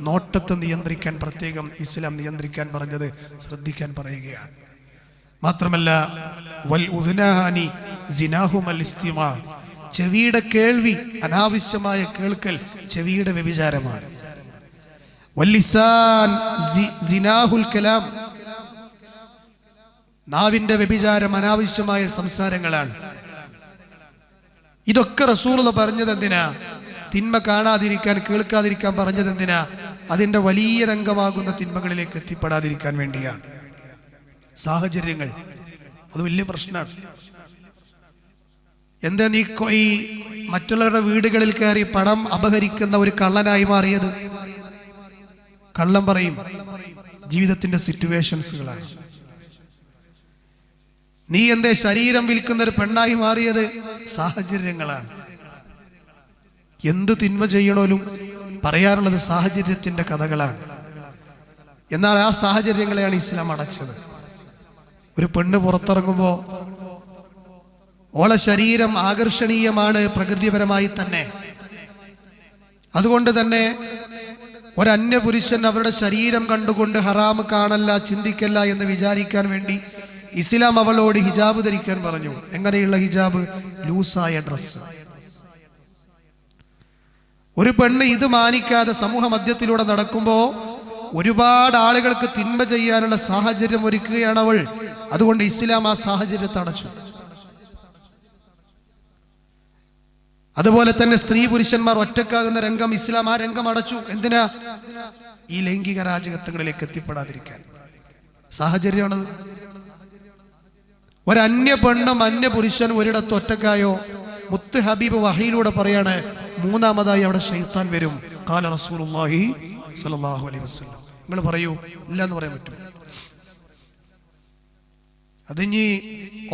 നോട്ടത്തെ നിയന്ത്രിക്കാൻ പ്രത്യേകം ഇസ്ലാം നിയന്ത്രിക്കാൻ പറഞ്ഞത് ശ്രദ്ധിക്കാൻ പറയുകയാണ്. മാത്രമല്ല വൽ ഉദ്നാനി സിനാഹുമൽ ഇസ്തിമാ, ചെവിയുടെ കേൾവി, അനാവശ്യമായ കേൾക്കൽ ചെവിയുടെ വ്യഭിചാരമാണ്. വല്ലിസാൻ സിനാഹുൽ കലാം, നാവിന്റെ വ്യഭിചാരം അനാവശ്യമായ സംസാരങ്ങളാണ്. ഇതൊക്കെ റസൂലുള്ളാഹി പറഞ്ഞത് എന്തിനാ? തിന്മ കാണാതിരിക്കാൻ, കേൾക്കാതിരിക്കാൻ പറഞ്ഞത് എന്തിനാ? അതിന്റെ വലിയ രംഗമാകുന്ന തിന്മകളിലേക്ക് എത്തിപ്പെടാതിരിക്കാൻ വേണ്ടിയാണ്. സാഹചര്യങ്ങൾ അത് വലിയ പ്രശ്നമാണ്. എന്താ നീ ഈ മറ്റുള്ളവരുടെ വീടുകളിൽ കയറി പണം അപഹരിക്കുന്ന ഒരു കള്ളനായി മാറിയത്? കള്ളം പറയും, ജീവിതത്തിന്റെ സിറ്റുവേഷൻസുകളാണ്. നീ എന്തേ ശരീരം വിൽക്കുന്ന ഒരു പെണ്ണായി മാറിയത്? സാഹചര്യങ്ങളാണ്. എന്ത് തിന്മ ചെയ്യണോലും പറയാറുള്ളത് സാഹചര്യത്തിന്റെ കഥകളാണ്. എന്നാൽ ആ സാഹചര്യങ്ങളെയാണ് ഇസ്ലാം അടച്ചത്. ഒരു പെണ്ണ് പുറത്തിറങ്ങുമ്പോൾ ഓളെ ശരീരം ആകർഷണീയമാണ് പ്രകൃതിപരമായി തന്നെ. അതുകൊണ്ട് തന്നെ ഒരന്യ പുരുഷൻ അവരുടെ ശരീരം കണ്ടുകൊണ്ട് ഹറാം കാണല്ല, ചിന്തിക്കല്ല എന്ന് വിചാരിക്കാൻ വേണ്ടി ഇസ്ലാം അവളോട് ഹിജാബ് ധരിക്കാൻ പറഞ്ഞു. എങ്ങനെയുള്ള ഹിജാബ്? ലൂസായ ഡ്രസ്സ്. ഒരു പെണ്ണ് ഇത് മാനിക്കാതെ സമൂഹ മധ്യത്തിലൂടെ നടക്കുമ്പോൾ ഒരുപാട് ആളുകൾക്ക് തിന്മ ചെയ്യാനുള്ള സാഹചര്യം ഒരുക്കുകയാണ് അവൾ. അതുകൊണ്ട് ഇസ്ലാം ആ സാഹചര്യത്തെ അടച്ചു. അതുപോലെ തന്നെ സ്ത്രീ പുരുഷന്മാർ ഒറ്റക്കാകുന്ന രംഗം ഇസ്ലാം ആ രംഗം അടച്ചു. എന്തിനാ? ഈ ലൈംഗിക രാജകത്വങ്ങളിലേക്ക് എത്തിപ്പെടാതിരിക്കാൻ. സാഹചര്യമാണത്. ഒരന്യ പെണ്ണും അന്യ പുരുഷനും ഒരിടത്ത് ഒറ്റക്കായോ, മുത്ത് ഹബീബ് വഹയിലൂടെ പറയാണ്, മൂന്നാമതായി അവിടെ ശൈത്താൻ വരും. ഖാല റസൂലുള്ളാഹി സ്വല്ലല്ലാഹു അലൈഹി വസല്ലം. നിങ്ങൾ പറയൂ, ഇല്ല എന്ന് പറയാൻ പറ്റും? അതിനി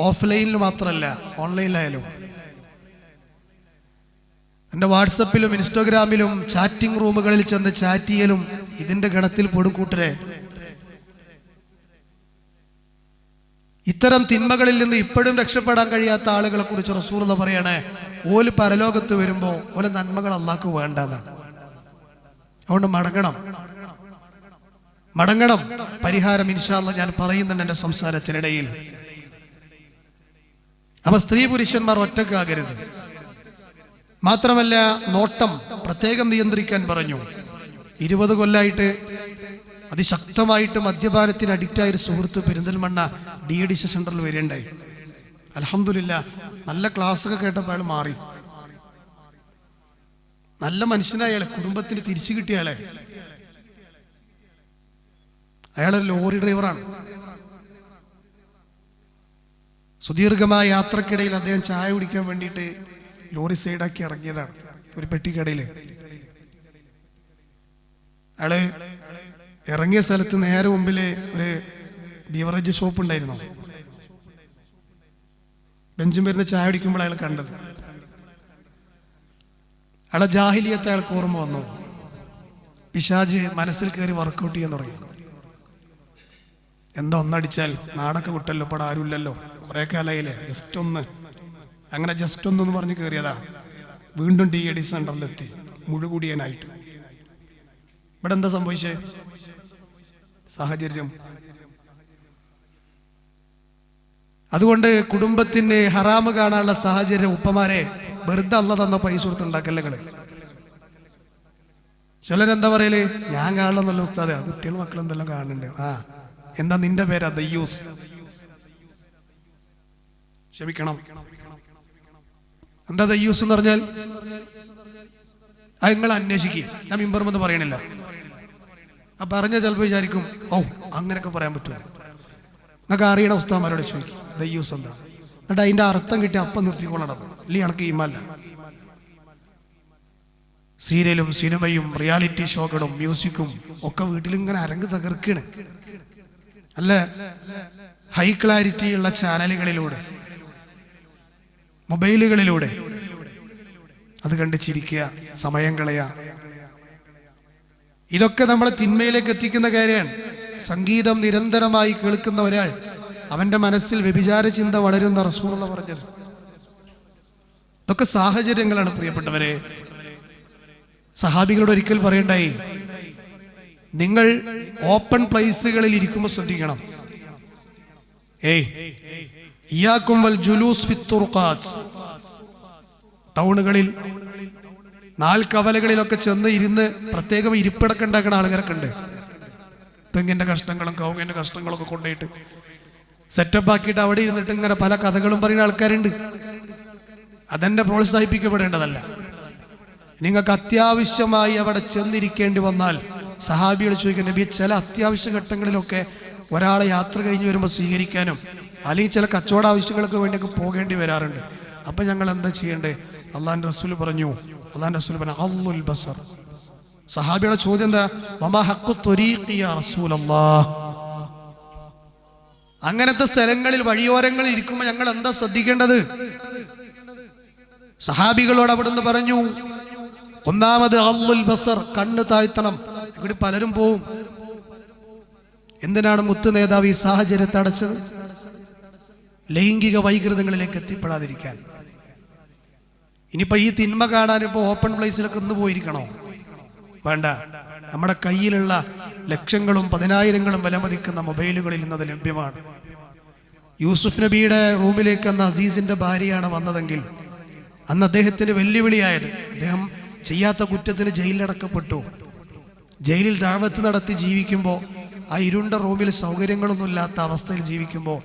ഓഫ്ലൈനിൽ മാത്രമല്ല, ഓൺലൈനിലായാലും. എൻ്റെ വാട്സപ്പിലും ഇൻസ്റ്റാഗ്രാമിലും ചാറ്റിംഗ് റൂമുകളിൽ ചെന്ന് ചാറ്റ് ചെയ്യലും ഇതിന്റെ ഗണത്തിൽ പെടും കൂട്ടരെ. ഇത്തരം തിന്മകളിൽ നിന്ന് ഇപ്പോഴും രക്ഷപ്പെടാൻ കഴിയാത്ത ആളുകളെ കുറിച്ച് റസൂലുള്ളാഹി പറയണേ, ഓല് പരലോകത്ത് വരുമ്പോൾ ഓലെ നന്മകൾ അള്ളാഹ്ക്ക് വേണ്ടെന്നാണ്. അതുകൊണ്ട് മടങ്ങണം. പരിഹാരം ഇൻഷാ അല്ലാഹ് ഞാൻ പറയുന്നുണ്ട് എൻ്റെ സംസാരത്തിനിടയിൽ. അപ്പൊ സ്ത്രീ പുരുഷന്മാർ ഒറ്റക്കാകരുത്. മാത്രമല്ല, നോട്ടം പ്രത്യേകം നിയന്ത്രിക്കാൻ പറഞ്ഞു. 20 കൊല്ലമായിട്ട് അതിശക്തമായിട്ട് മദ്യപാനത്തിന് അഡിക്റ്റായ ഒരു സുഹൃത്ത് പെരിന്തൽമണ്ണ DADC സെന്ററിൽ വരികയുണ്ടായി. അൽഹംദുലില്ലാ നല്ല ക്ലാസ്സൊക്കെ കേട്ടപ്പോൾ അയാൾ മാറി. നല്ല മനുഷ്യനായാളെ, കുടുംബത്തിന് തിരിച്ചു കിട്ടിയാളെ. അയാളൊരു ലോറി ഡ്രൈവറാണ്. സുദീർഘമായ യാത്രക്കിടയിൽ അദ്ദേഹം ചായ കുടിക്കാൻ വേണ്ടിയിട്ട് ലോറി സൈഡാക്കി ഇറങ്ങിയതാണ് ഒരു പെട്ടിക്കടയില്. അയാള് ഇറങ്ങിയ സ്ഥലത്ത് നേരെ മുമ്പില് ഒരു ബീവറേജ് ഷോപ്പ് ഉണ്ടായിരുന്നു. ബെഞ്ചും വരുന്ന ചായ കുടിക്കുമ്പോൾ അയാൾ കണ്ടത്. അയാളെ ജാഹിലിയത്തെ അയാൾക്ക് ഓർമ്മ വന്നു. പിശാച് മനസ്സിൽ കയറി വർക്കൗട്ട് ചെയ്യാൻ തുടങ്ങി. എന്താ ഒന്നടിച്ചാൽ നാടൊക്കെ വിട്ടല്ലോ, ഇപ്പോൾ ആരുമില്ലല്ലോ, കുറെ കാലമായില്ലേ, ജസ്റ്റ് ഒന്ന് പറഞ്ഞ് കയറിയതാ. വീണ്ടും DADC സെന്ററിലെത്തി മുഴുകൂടിയനായിട്ട്. ഇവിടെ എന്താ സംഭവിച്ചേ? സാഹചര്യം. അതുകൊണ്ട് കുടുംബത്തിന് ഹറാമ് കാണാനുള്ള സാഹചര്യം ഉപ്പമാരെ വെറുതെ അള്ള തന്ന പൈസ കൊടുത്തുണ്ടാക്കല്ലേ. ചിലരെന്താ പറയല്, ഞാൻ കാണണമെന്നല്ല ഉസ്താദെ, കുട്ടികൾ മക്കളെന്തെല്ലാം കാണുന്നുണ്ട്. എന്താ നിന്റെ പേരാ? ദയ്യൂസ്. ക്ഷമിക്കണം, എന്താ ദയ്യൂസ് എന്ന് പറഞ്ഞാൽ? അത് നിങ്ങൾ അന്വേഷിക്കും. ഞാൻ മിമ്പർമെന്ന് പറയണില്ല. പറഞ്ഞ ചിലപ്പോൾ വിചാരിക്കും, അങ്ങനെയൊക്കെ പറയാൻ പറ്റുമോ? നിങ്ങൾക്ക് അറിയണ ഉസ്താദന്മാരോട് ചോദിക്കും ദയ്യൂസ് എന്താ. എന്നിട്ട് അതിന്റെ അർത്ഥം കിട്ടി അപ്പം നിർത്തിക്കൊള്ളണത്. ഇല്ലേ കണക്ക് ഈമല്ല. സീരിയലും സിനിമയും റിയാലിറ്റി ഷോകളും മ്യൂസിക്കും ഒക്കെ വീട്ടിലിങ്ങനെ അരങ്ങ് തകർക്കാണ്. അല്ല, ഹൈ ക്ലാരിറ്റി ഉള്ള ചാനലുകളിലൂടെ, മൊബൈലുകളിലൂടെ അത് കണ്ട് ചിരിക്കുക, സമയം കളയുക. ഇതൊക്കെ നമ്മളെ തിന്മയിലേക്ക് എത്തിക്കുന്ന കാര്യമാണ്. സംഗീതം നിരന്തരമായി കേൾക്കുന്ന ഒരാൾ, അവന്റെ മനസ്സിൽ വ്യഭിചാര ചിന്ത വളരുന്ന റസൂലുള്ളാഹി പറഞ്ഞത്. ഇതൊക്കെ സാഹചര്യങ്ങളാണ് പ്രിയപ്പെട്ടവരെ. സഹാബികളോട് ഒരിക്കൽ പറയണ്ടായി, നിങ്ങൾ ഓപ്പൺ പ്ലേസുകളിൽ ഇരിക്കുമ്പോൾ ശ്രദ്ധിക്കണം. ഇയ്യാക്കും വൽ ജുലൂസ് ഫി തുർഖാത്ത്. ടൗണുകളിൽ, നാൽക്കവലകളിലൊക്കെ ചെന്ന് ഇരുന്ന് പ്രത്യേകം ഇരിപ്പിടക്കം ഉണ്ടാക്കുന്ന ആളുകളൊക്കെ ഉണ്ട്. തെങ്ങിന്റെ കഷ്ടങ്ങളും കവുങ്ങിന്റെ കഷ്ടങ്ങളൊക്കെ കൊണ്ടുപോയിട്ട് സെറ്റപ്പ് ആക്കിയിട്ട് അവിടെ ഇരുന്നിട്ട് ഇങ്ങനെ പല കഥകളും പറയുന്ന ആൾക്കാരുണ്ട്. അതെന്നെ പ്രോത്സാഹിപ്പിക്കപ്പെടേണ്ടതല്ല. നിങ്ങൾക്ക് അത്യാവശ്യമായി അവിടെ ചെന്നിരിക്കേണ്ടി വന്നാൽ സഹാബികൾ ചോദിക്കാൻ, നബി ചില അത്യാവശ്യ ഘട്ടങ്ങളിലൊക്കെ ഒരാളെ യാത്ര കഴിഞ്ഞ് വരുമ്പോൾ സ്വീകരിക്കാനും അല്ലെങ്കിൽ ചില കച്ചവട ആവശ്യങ്ങൾക്ക് വേണ്ടിയൊക്കെ പോകേണ്ടി വരാറുണ്ട്. അപ്പൊ ഞങ്ങൾ എന്താ ചെയ്യേണ്ടത്? അള്ളാന്റെ റസൂൽ പറഞ്ഞു അള്ളുൽ ബസർ. സഹാബിയുടെ ചോദ്യം എന്താ? വമാ ഹഖ്ഖു ത്വരീഖി യാ റസൂലല്ലാഹ്. അങ്ങനത്തെ സ്ഥലങ്ങളിൽ വഴിയോരങ്ങളിൽ ഇരിക്കുമ്പോൾ ഞങ്ങൾ എന്താ ശ്രദ്ധിക്കേണ്ടത്? സഹാബികളോട് അവിടുന്ന് പറഞ്ഞു, ഒന്നാമത് അള്ളുൽ ബസർ, കണ്ണ് താഴ്ത്തണം. ഇവിടെ പലരും പോവും, എന്തിനാണ് മുത്ത് നേതാവ് ഈ സാഹചര്യത്തെ അടച്ചത്? ലൈംഗിക വൈകൃതങ്ങളിലേക്ക് എത്തിപ്പെടാതിരിക്കാൻ. ഇനിയിപ്പോ ഈ തിന്മ കാണാൻ ഇപ്പൊ ഓപ്പൺ പ്ലേസിലൊക്കെ ഒന്ന് പോയിരിക്കണോ? വേണ്ട. നമ്മുടെ കയ്യിലുള്ള ലക്ഷങ്ങളും 10,000ങ്ങളും വിലമതിക്കുന്ന മൊബൈലുകളിൽ ഇന്നത് ലഭ്യമാണ്. യൂസുഫ് നബിയുടെ റൂമിലേക്ക് അന്ന് അസീസിന്റെ ഭാര്യയാണ് വന്നതെങ്കിൽ അന്ന് അദ്ദേഹത്തിന് വെല്ലുവിളിയായത്, അദ്ദേഹം ചെയ്യാത്ത കുറ്റത്തിന് ജയിലിലടക്കപ്പെട്ടു. ജയിലിൽ ദഅവത്ത് നടത്തി ജീവിക്കുമ്പോൾ, ആ ഇരുണ്ട റൂമിൽ സൗകര്യങ്ങളൊന്നും ഇല്ലാത്ത അവസ്ഥയിൽ ജീവിക്കുമ്പോൾ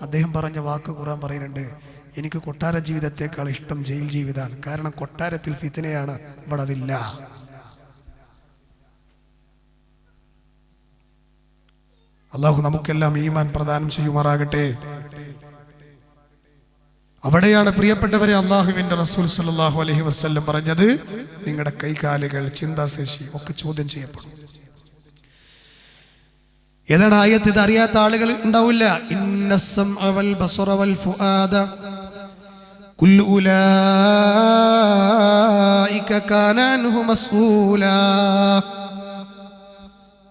അദ്ദേഹം പറഞ്ഞ വാക്ക് ഖുർആൻ പറയുന്നുണ്ട്, എനിക്ക് കൊട്ടാര ജീവിതത്തെക്കാൾ ഇഷ്ടം ജയിൽ ജീവിതമാണ്. കാരണം കൊട്ടാരത്തിൽ ഫിത്നയാണ്, ഇവിടെ അതില്ല. അള്ളാഹു നമുക്കെല്ലാം ഈമാൻ പ്രദാനം ചെയ്യുമാറാകട്ടെ. അവിടെയാണ് പ്രിയപ്പെട്ടവരെ അള്ളാഹുവിന്റെ റസൂൽ സല്ലല്ലാഹു അലൈഹി വസല്ലം പറഞ്ഞത്, നിങ്ങളുടെ കൈകാലുകൾ, ചിന്താശേഷി ഒക്കെ ചോദ്യം ചെയ്യപ്പെടും. ഏതാണ് ആയത്ത്? ഇത് അറിയാത്ത ആളുകൾ ഉണ്ടാവില്ല. ഇന്നസ്സംഅ വൽ ബസറ വൽ ഫുആദ കുല്ലു ഉലൈക കാന അൻഹു മസ്ഊലാ.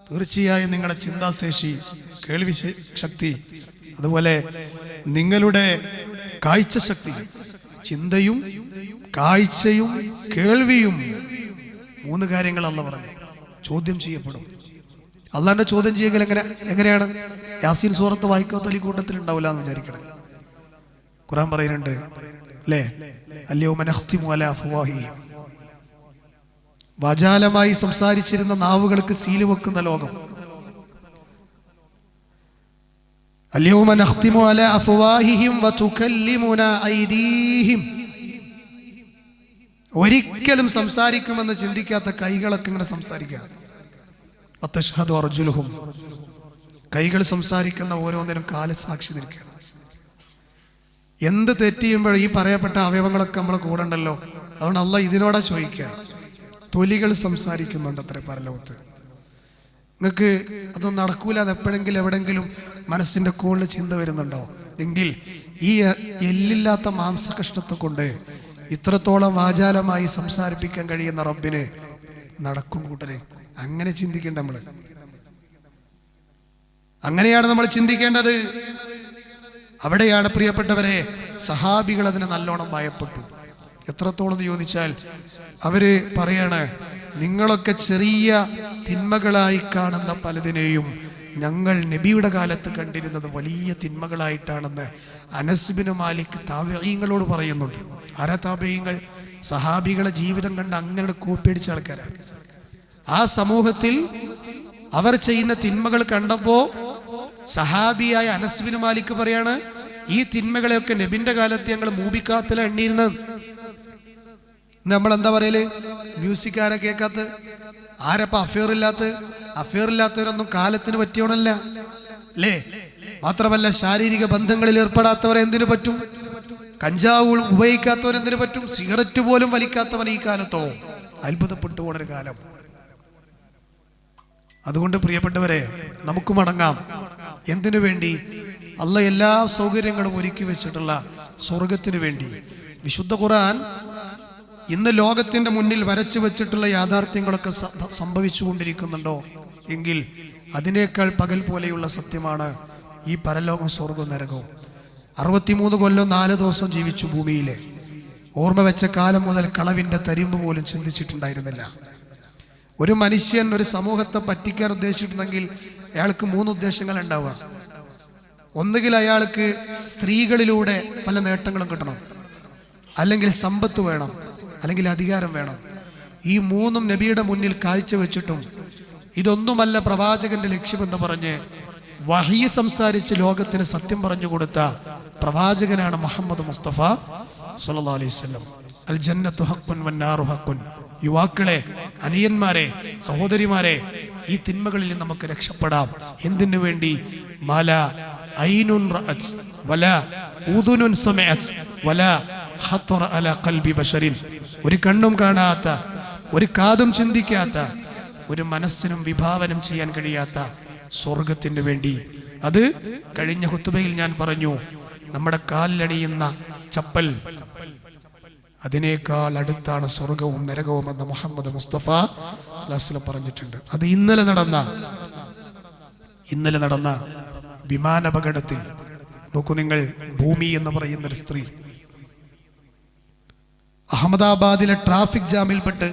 തീർച്ചയായും നിങ്ങളുടെ ചിന്താശേഷി, കേൾവി ശക്തി, അതുപോലെ നിങ്ങളുടെ കാഴ്ച ശക്തി, ചിന്തയും കാഴ്ചയും കേൾവിയും, 3 കാര്യങ്ങൾ അല്ലാഹു പറഞ്ഞു ചോദ്യം ചെയ്യപ്പെടും. അള്ളാന്റെ ചോദ്യം ചെയ്യൽ എങ്ങനെയാണ്? യാസീൻ സൂറത്ത് വായിക്കാത്ത ഈ കൂട്ടത്തിൽ ഉണ്ടാവില്ല എന്ന് വിചാരിക്കണേ. ഖുർആൻ പറയുന്നുണ്ട് അല്ലേ, അൽയൗമ നഖ്തിമു അലാ അഫ്വാഹിഹിം. വാചാലമായി സംസാരിച്ചിരുന്ന നാവുകൾക്ക് സീല് വെക്കുന്ന ലോകം. അൽയൗമ നഖ്തിമു അലാ അഫ്വാഹിഹിം വതുകല്ലിമുനാ ഐദീഹിം. ഒരിക്കലും സംസാരിക്കുമെന്ന് ചിന്തിക്കാത്ത കൈകളൊക്കെ ഇങ്ങനെ സംസാരിക്കുക. വതശ്ഹദു അർജുലുഹും. കൈകൾ സംസാരിക്കുന്ന ഓരോന്നിനും കാല് സാക്ഷി നിൽക്കുക. എന്ത് തെറ്റിയുമ്പോൾ ഈ പറയപ്പെട്ട അവയവങ്ങളൊക്കെ നമ്മളെ കൂടെ ഉണ്ടല്ലോ. അതുകൊണ്ട് അള്ളാഹ് ഇതിനോടാ ചോദിക്കുക, തൊലികൾ സംസാരിക്കുന്നുണ്ട് അത്ര പരലോകത്ത്. നിങ്ങൾക്ക് അതൊന്നും നടക്കൂല എന്ന് എപ്പോഴെങ്കിലും എവിടെങ്കിലും മനസ്സിന്റെ കോളിൽ ചിന്ത വരുന്നുണ്ടോ? എങ്കിൽ ഈ എല്ലില്ലാത്ത മാംസകഷ്ണത്തെ കൊണ്ട് ഇത്രത്തോളം വാചാലമായി സംസാരിപ്പിക്കാൻ കഴിയുന്ന റബ്ബിന് നടക്കും കൂട്ടരെ. അങ്ങനെ ചിന്തിക്കേണ്ട നമ്മള്. അങ്ങനെയാണ് നമ്മൾ ചിന്തിക്കേണ്ടത്. അവിടെയാണ് പ്രിയപ്പെട്ടവരെ സഹാബികൾ അതിനെ നല്ലോണം ഭയപ്പെട്ടു. എത്രത്തോളം എന്ന് ചോദിച്ചാൽ അവര് പറയാണ്, നിങ്ങളൊക്കെ ചെറിയ തിന്മകളായി കാണുന്ന പലതിനെയും ഞങ്ങൾ നബിയുടെ കാലത്ത് കണ്ടിരുന്നത് വലിയ തിന്മകളായിട്ടാണെന്ന് അനസ് ബിൻ മാലിക് താബഈങ്ങളോട് പറയുന്നുണ്ട്. ആരാ താബഈങ്ങൾ? സഹാബികളെ ജീവിതം കണ്ട് അങ്ങനെ കോപ്പിയടിച്ച ആൾക്കാരാണ്. ആ സമൂഹത്തിൽ അവർ ചെയ്യുന്ന തിന്മകൾ കണ്ടപ്പോ സഹാബിയായ അനസ് ബിൻ മാലിക് പറയാണ്, ഈ തിന്മകളെയൊക്കെ നബിന്റെ കാലത്ത് ഞങ്ങൾ മൂബിക്കാത്തില എണ്ണിയിരുന്നത്. നമ്മൾ എന്താ പറയല്? മ്യൂസിക് ആരാ കേൾക്കാത്ത? ആരപ്പ അഫെയർ ഇല്ലാത്തവരൊന്നും കാലത്തിന് പറ്റിയോണല്ല അല്ലേ? മാത്രമല്ല ശാരീരിക ബന്ധങ്ങളിൽ ഏർപ്പെടാത്തവരെ എന്തിനു പറ്റും? കഞ്ചാവ് ഉപയോഗിക്കാത്തവരെന്തിനു പറ്റും? സിഗരറ്റ് പോലും വലിക്കാത്തവൻ ഈ കാലത്തോ? അത്ഭുതപ്പെട്ടു പോണൊരു കാലം. അതുകൊണ്ട് പ്രിയപ്പെട്ടവരെ, നമുക്ക് മടങ്ങാം. എന്തിനു വേണ്ടി? അള്ളാഹ് എല്ലാ സൗകര്യങ്ങളും ഒരുക്കി വെച്ചിട്ടുള്ള സ്വർഗത്തിന് വേണ്ടി. വിശുദ്ധ ഖുർആൻ ഇന്ന് ലോകത്തിന്റെ മുന്നിൽ വരച്ചു വെച്ചിട്ടുള്ള യാഥാർത്ഥ്യങ്ങളൊക്കെ സംഭവിച്ചു കൊണ്ടിരിക്കുന്നുണ്ടോ എങ്കിൽ അതിനേക്കാൾ പകൽ പോലെയുള്ള സത്യമാണ് ഈ പരലോകം, സ്വർഗവും നരകവും. 63 കൊല്ലം 4 ദിവസം ജീവിച്ചു ഭൂമിയിലെ. ഓർമ്മ വെച്ച കാലം മുതൽ കളവിന്റെ തരിമ്പ് പോലും ചിന്തിച്ചിട്ടുണ്ടായിരുന്നില്ല. ഒരു മനുഷ്യൻ ഒരു സമൂഹത്തെ പറ്റിക്കാൻ ഉദ്ദേശിച്ചിട്ടുണ്ടെങ്കിൽ അയാൾക്ക് 3 ഉദ്ദേശങ്ങൾ ഉണ്ടാവുക. ഒന്നുകിൽ അയാൾക്ക് സ്ത്രീകളിലൂടെ പല നേട്ടങ്ങളും കിട്ടണം, അല്ലെങ്കിൽ സമ്പത്ത് വേണം, അല്ലെങ്കിൽ അധികാരം വേണം. ഈ 3ഉം നബിയുടെ മുന്നിൽ കാഴ്ചവെച്ചിട്ടും ഇതൊന്നുമല്ല പ്രവാചകന്റെ ലക്ഷ്യമെന്ന് പറഞ്ഞ് വഹി സംസാരിച്ച് ലോകത്തിന് സത്യം പറഞ്ഞു കൊടുത്ത പ്രവാചകനാണ് മുഹമ്മദ് മുസ്തഫ സല്ലല്ലാഹു അലൈഹി വസല്ലം. അൽ ജന്നത്തു ഹഖ്ഖുൻ വന്നാറു ഹഖ്ഖുൻ. യുവാക്കളെ, അനിയന്മാരെ, സഹോദരിമാരെ, ഈ തിന്മകളിൽ നിന്ന് നമുക്ക് രക്ഷപ്പെടാം. എന്തിനു വേണ്ടി? മാല ഐനുൻ റഅത് വലാ ഉദുനുൻ സമഅത് വലാ ഖത്തറ അലാ ഖൽബി ബശരിൻ. ഒരു കണ്ണും കാണാത്ത, ഒരു കാതും ചിന്തിക്കാത്ത, ഒരു മനസ്സിനും വിഭാവനം ചെയ്യാൻ കഴിയാത്ത സ്വർഗത്തിന് വേണ്ടി. അത് കഴിഞ്ഞ ഖുത്ബയിൽ ഞാൻ പറഞ്ഞു, നമ്മുടെ കാലിലണിയുന്ന ചപ്പൽ, അതിനേക്കാൾ അടുത്താണ് സ്വർഗവും നരകവും എന്ന് മുഹമ്മദ് മുസ്തഫ സ്വല്ലല്ലാഹു അലൈഹി വസല്ലം പറഞ്ഞിട്ടുണ്ട്. അത് ഇന്നലെ നടന്ന ഇന്നലെ നടന്ന വിമാനാപകടത്തിൽ നോക്കൂ നിങ്ങൾ, ഭൂമി എന്ന് പറയുന്നൊരു സ്ത്രീ അഹമ്മദാബാദിലെ ട്രാഫിക് ജാമിൽപ്പെട്ട്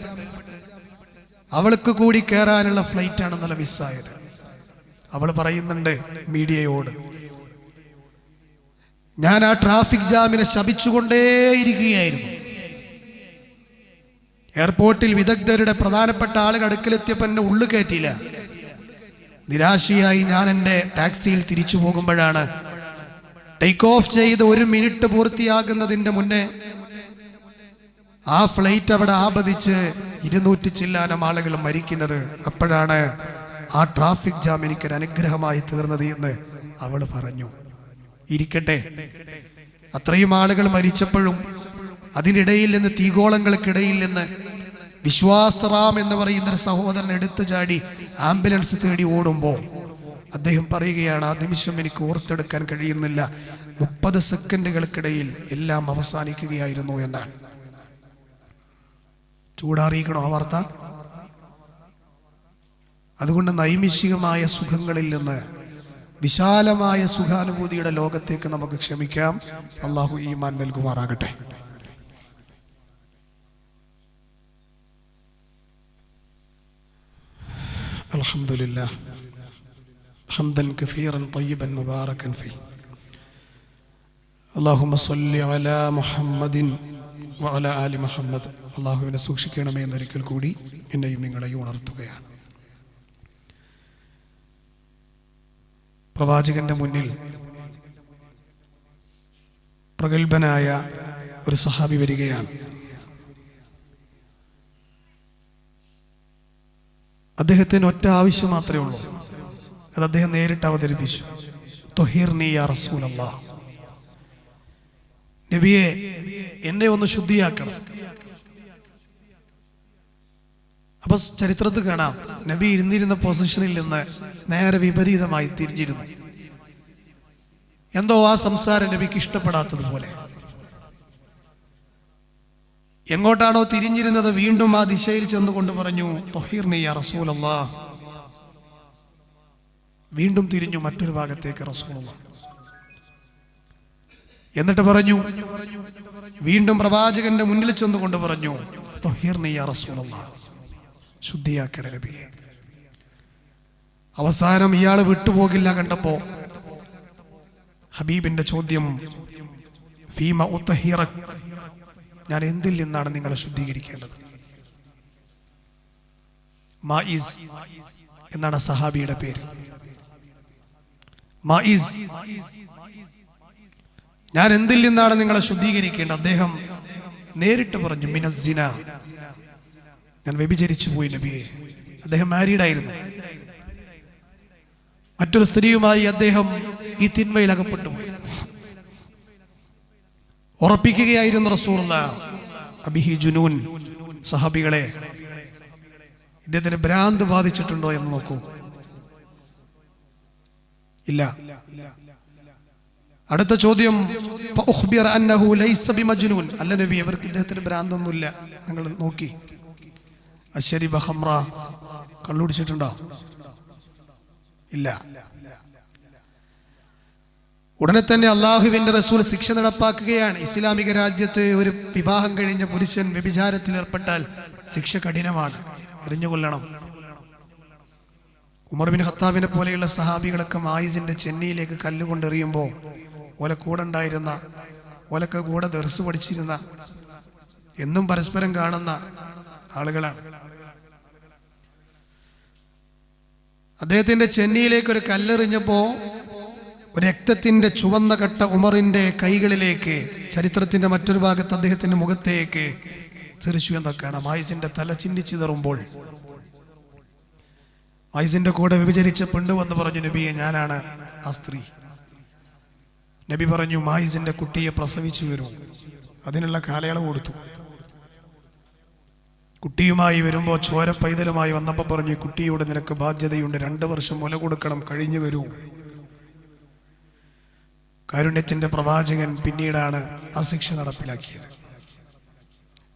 അവൾക്ക് കൂടി കയറാനുള്ള ഫ്ലൈറ്റാണ് ഇന്നലെ മിസ്സായത്. അവൾ പറയുന്നുണ്ട് മീഡിയയോട്, ഞാൻ ആ ട്രാഫിക് ജാമിനെ ശപിച്ചുകൊണ്ടേയിരിക്കുകയായിരുന്നു. എയർപോർട്ടിൽ വിദഗ്ധരുടെ പ്രധാനപ്പെട്ട ആളുകൾ അടുക്കലെത്തിയപ്പോൾ എന്നെ ഉള്ളു കയറ്റിയില്ല. നിരാശയായി ഞാൻ എൻ്റെ ടാക്സിയിൽ തിരിച്ചു പോകുമ്പോഴാണ് ടേക്ക് ഓഫ് ചെയ്ത് 1 മിനിറ്റ് പൂർത്തിയാകുന്നതിൻ്റെ മുന്നേ ആ ഫ്ലൈറ്റ് അവിടെ ആപതിച്ച് 200 ചില്ലാനം ആളുകൾ മരിക്കുന്നത്. അപ്പോഴാണ് ആ ട്രാഫിക് ജാം എനിക്കൊരു അനുഗ്രഹമായി തീർന്നത് എന്ന് അവൾ പറഞ്ഞു. ഇരിക്കട്ടെ, അത്രയും ആളുകൾ മരിച്ചപ്പോഴും അതിനിടയിൽ നിന്ന്, തീഗോളങ്ങൾക്കിടയിൽ നിന്ന് വിശ്വാസറാം എന്ന് പറയുന്നൊരു സഹോദരൻ എടുത്തു ചാടി ആംബുലൻസ് തേടി ഓടുമ്പോൾ അദ്ദേഹം പറയുകയാണ്, ആ നിമിഷം എനിക്ക് ഓർത്തെടുക്കാൻ കഴിയുന്നില്ല, 30 സെക്കൻഡുകൾക്കിടയിൽ എല്ലാം അവസാനിക്കുകയായിരുന്നു എന്നാണ്. ചൂടാറിയിക്കണോ ആ വാർത്ത? അതുകൊണ്ട് നൈമിഷികമായ സുഖങ്ങളിൽ നിന്ന് വിശാലമായ സുഖാനുഭൂതിയുടെ ലോകത്തേക്ക് നമുക്ക് ക്ഷമിക്കാം. അള്ളാഹു ഈമാൻ നൽകുമാറാകട്ടെ. അൽഹംദുലില്ലാഹ് ഹംദൻ കസീറൻ തയ്യിബൻ മുബാറകൻ ഫീ. അല്ലാഹുമ്മ സ്വല്ലി അലാ മുഹമ്മദിൻ വഅലാ ആലി മുഹമ്മദ്. അല്ലാഹുവിനെ സൂക്ഷിക്കണമേ എന്നൊരിക്കൽ കൂടി എന്നെയും നിങ്ങളെയും ഉണർത്തുകയാണ്. പ്രവാചകന്റെ മുന്നിൽ പ്രഗത്ഭനായ ഒരു സഹാബി വരികയാണ്. അദ്ദേഹത്തിന് ഒറ്റ ആവശ്യം മാത്രമേ ഉള്ളൂ. അത് അദ്ദേഹം നേരിട്ട് അവതരിപ്പിച്ചു. ത്വഹീർനി യാ റസൂലല്ലാഹ്, നബിയെ എന്നെ ഒന്ന് ശുദ്ധിയാക്കണം. അപ്പൊ ചരിത്രത്തിൽ കാണാം, നബി ഇരുന്നിരുന്ന പൊസിഷനിൽ നിന്ന് നേരെ വിപരീതമായി തിരിഞ്ഞിരുന്നു. എന്തോ ആ സംസാരം നബിക്ക് ഇഷ്ടപ്പെടാത്തതുപോലെ. എങ്ങോട്ടാണോ തിരിഞ്ഞിരുന്നത് വീണ്ടും ആ ദിശയിൽ ചെന്നുകൊണ്ട് പറഞ്ഞു, ത്വഹീർനി യാ റസൂലല്ലാഹ്. വീണ്ടും തിരിഞ്ഞു മറ്റൊരു ഭാഗത്തേക്ക് റസൂലുള്ളാഹ്. എന്നിട്ട് പറഞ്ഞു, വീണ്ടും പ്രവാചകന്റെ മുന്നിൽ ചെന്നുകൊണ്ട് പറഞ്ഞു, ത്വഹീർനി യാ റസൂലല്ലാഹ്, ശുദ്ധിയാക്കണേ നബിയെ. അവസാനം ഇയാൾ വിട്ടുപോകില്ല കണ്ടപ്പോ ഹബീബിന്റെ ചോദ്യം, ഫീമ ഉത്തഹീറക്, ഞാൻ എന്തിൽ നിന്നാണ് നിങ്ങളെ ശുദ്ധീകരിക്കേണ്ടത്? മായിസ് എന്നാണ് സഹാബിയുടെ പേര്. മായിസ്, ഞാൻ എന്തിൽ നിന്നാണ് നിങ്ങളെ ശുദ്ധീകരിക്കേണ്ടത്? അദ്ദേഹം നേരിട്ട് പറഞ്ഞു, മിനസ്സിന, ഞാൻ വ്യഭിചരിച്ചു പോയി നബിയെ. അദ്ദേഹം മാരീഡായിരുന്നു. മറ്റൊരു സ്ത്രീയുമായി അദ്ദേഹം ഈ തിന്മയിൽ അകപ്പെട്ടു പോയി. ഉറപ്പിക്കുകയായിരുന്നു റസൂലുള്ളാഹ്, അബിഹി ജുനൂൻ. സഹാബികളെ, ഇദ്ദേഹത്തിന് ഭ്രാന്ത് ബാധിച്ചിട്ടുണ്ടോ എന്ന് നോക്കൂ. ഇല്ല. അടുത്ത ചോദ്യം, അല്ല നബി, അവർക്ക് ഇദ്ദേഹത്തിന് ഭ്രാന്തൊന്നുമില്ല. നിങ്ങൾ നോക്കി, അശ്ശരിബ ഖംറ, കള്ളുടിച്ചിട്ടുണ്ടോ? ഇല്ല. ഉടനെ തന്നെ അള്ളാഹുവിന്റെ റസൂൽ ശിക്ഷ നടപ്പാക്കുകയാണ്. ഇസ്ലാമിക രാജ്യത്ത് ഒരു വിവാഹം കഴിഞ്ഞ പുരുഷൻ വ്യഭിചാരത്തിൽ ഏർപ്പെട്ടാൽ ശിക്ഷ കഠിനമാണ്, എറിഞ്ഞുകൊല്ലണം. ഉമർ ബിൻ ഖത്താബിനെ പോലെയുള്ള സഹാബികളൊക്കെ മായിസിന്റെ ചെന്നിയിലേക്ക് കല്ലുകൊണ്ടെറിയുമ്പോൾ ഓല കൂടെ ഉണ്ടായിരുന്ന, ഓലൊക്കെ കൂടെ ദർസ് പഠിച്ചിരുന്ന, എന്നും പരസ്പരം കാണുന്ന ആളുകളാണ്. അദ്ദേഹത്തിന്റെ ചെന്നിയിലേക്ക് ഒരു കല്ലെറിഞ്ഞപ്പോ രക്തത്തിന്റെ ചുവന്ന കട്ട ഉമറിന്റെ കൈകളിലേക്ക്, ചരിത്രത്തിന്റെ മറ്റൊരു ഭാഗത്ത് അദ്ദേഹത്തിന്റെ മുഖത്തേക്ക് തെറിച്ചു എന്നൊക്കെയാണ്. മായിസിന്റെ തല ചിന്നിച്ചിതറുമ്പോൾ മായിസിന്റെ കൂടെ വ്യഭിചരിച്ച പെണ്ണ് വന്ന് പറഞ്ഞു, നബിയെ, ഞാനാണ് ആ സ്ത്രീ. നബി പറഞ്ഞു, മായിസിന്റെ കുട്ടിയെ പ്രസവിച്ചു വരും, അതിനുള്ള കാലയളവ് കൊടുത്തു. കുട്ടിയുമായി വരുമ്പോൾ ചോര പൈതലുമായി വന്നപ്പോൾ പറഞ്ഞു, കുട്ടിയോട് നിനക്ക് ബാധ്യതയുണ്ട്, 2 വർഷം മുല കൊടുക്കണം, കഴിഞ്ഞു വരൂ. കാരുണ്യത്തിന്റെ പ്രവാചകൻ പിന്നീടാണ് ആ ശിക്ഷ നടപ്പിലാക്കിയത്.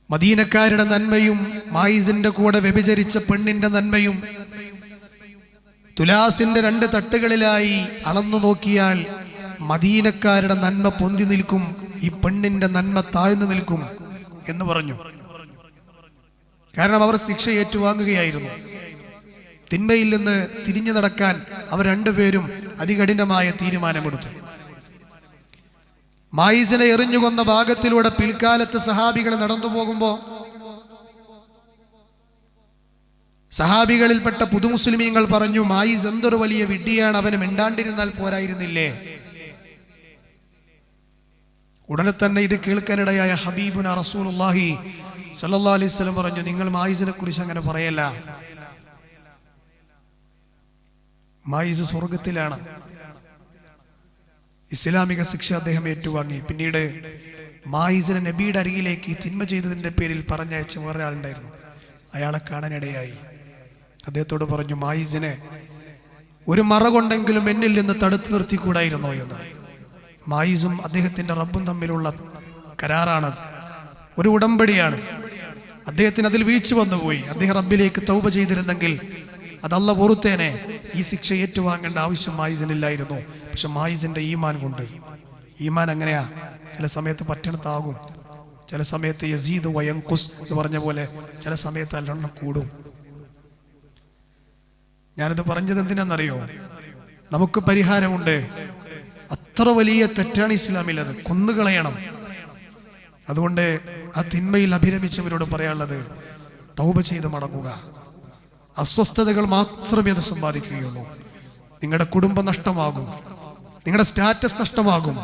മദീനക്കാരുടെ നന്മയും മായിസിന്റെ കൂടെ വ്യഭിചരിച്ച പെണ്ണിന്റെ നന്മയും തുലാസിന്റെ 2 തട്ടുകളിലായി അളന്നു നോക്കിയാൽ മദീനക്കാരുടെ നന്മ പൊന്തി നിൽക്കും, ഈ പെണ്ണിന്റെ നന്മ താഴ്ന്നു നിൽക്കും എന്ന് പറഞ്ഞു. കാരണം അവർ ശിക്ഷ ഏറ്റുവാങ്ങുകയായിരുന്നു. തിന്മയിൽ നിന്ന് തിരിഞ്ഞു നടക്കാൻ അവർ രണ്ടുപേരും അതികഠിനമായ തീരുമാനമെടുത്തു. മായിസിനെ എറിഞ്ഞുകൊന്ന ഭാഗത്തിലൂടെ പിൽക്കാലത്ത് സഹാബികൾ നടന്നു പോകുമ്പോൾ സഹാബികളിൽപ്പെട്ട പുതുമുസ്ലിമീങ്ങൾ പറഞ്ഞു, മായിസ് എന്തൊരു വലിയ വിഡ്ഢിയാണ്, അവന് മിണ്ടാണ്ടിരുന്നാൽ പോരായിരുന്നില്ലേ? ഉടനെ തന്നെ ഇത് കേൾക്കാനിടയായ ഹബീബുന റസൂലുള്ളാഹി സല്ലല്ലാഹു അലൈഹി വസല്ലം പറഞ്ഞു, നിങ്ങൾ മായിസിനെ കുറിച്ച് അങ്ങനെ പറയല്ല. മായിസ് സ്വർഗത്തിലാണ്. ഇസ്ലാമിക ശിക്ഷ അദ്ദേഹം ഏറ്റുവാങ്ങി. പിന്നീട് മായിസിനെ നബിയുടെ അരികിലേക്ക് ഈ തിന്മ ചെയ്തതിന്റെ പേരിൽ പറഞ്ഞയച്ച വേറെ ആളുണ്ടായിരുന്നു. അയാളെ കാണാനിടയായി. അദ്ദേഹത്തോട് പറഞ്ഞു, മായിസിനെ ഒരു മറ കൊണ്ടെങ്കിലും എന്നിൽ നിന്ന് തടുത്തു നിർത്തിക്കൂടായിരുന്നോ എന്ന്. മായിസും അദ്ദേഹത്തിന്റെ റബ്ബും തമ്മിലുള്ള കരാറാണത്, ഒരു ഉടമ്പടിയാണ്. അദ്ദേഹത്തിന് അതിൽ വീഴ്ച വന്നുപോയി. അദ്ദേഹം റബ്ബിലേക്ക് തൗബ ചെയ്തിരുന്നെങ്കിൽ അത് അല്ലാഹു പൊറുത്തേനെ. ഈ ശിക്ഷ ഏറ്റുവാങ്ങേണ്ട ആവശ്യം മായിസിനില്ലായിരുന്നു. പക്ഷെ മായിസിന്റെ ഈമാൻ കൊണ്ട്, ഈമാൻ അങ്ങനെയാ, ചില സമയത്ത് പറ്റണത്താകും, ചില സമയത്ത് യസീദ് വയൻഖുസ് എന്ന് പറഞ്ഞ പോലെ ചില സമയത്ത് നല്ലോണം കൂടും. ഞാനിത് പറഞ്ഞത് എന്തിനാണെന്നറിയോ? നമുക്ക് പരിഹാരമുണ്ട്. അത്ര വലിയ തെറ്റാണ് ഇസ്ലാമിൽ, അത് കൊന്നുകളയണം. അതുകൊണ്ട് ആ തിന്മയിൽ അഭിരമിച്ചവരോട് പറയാനുള്ളത്, തൗബ ചെയ്ത് മടങ്ങുക. അസ്വസ്ഥതകൾ മാത്രമേ അത് സമ്പാദിക്കുകയുള്ളൂ. നിങ്ങളുടെ കുടുംബം നഷ്ടമാകും, നിങ്ങളുടെ സ്റ്റാറ്റസ് നഷ്ടമാകും,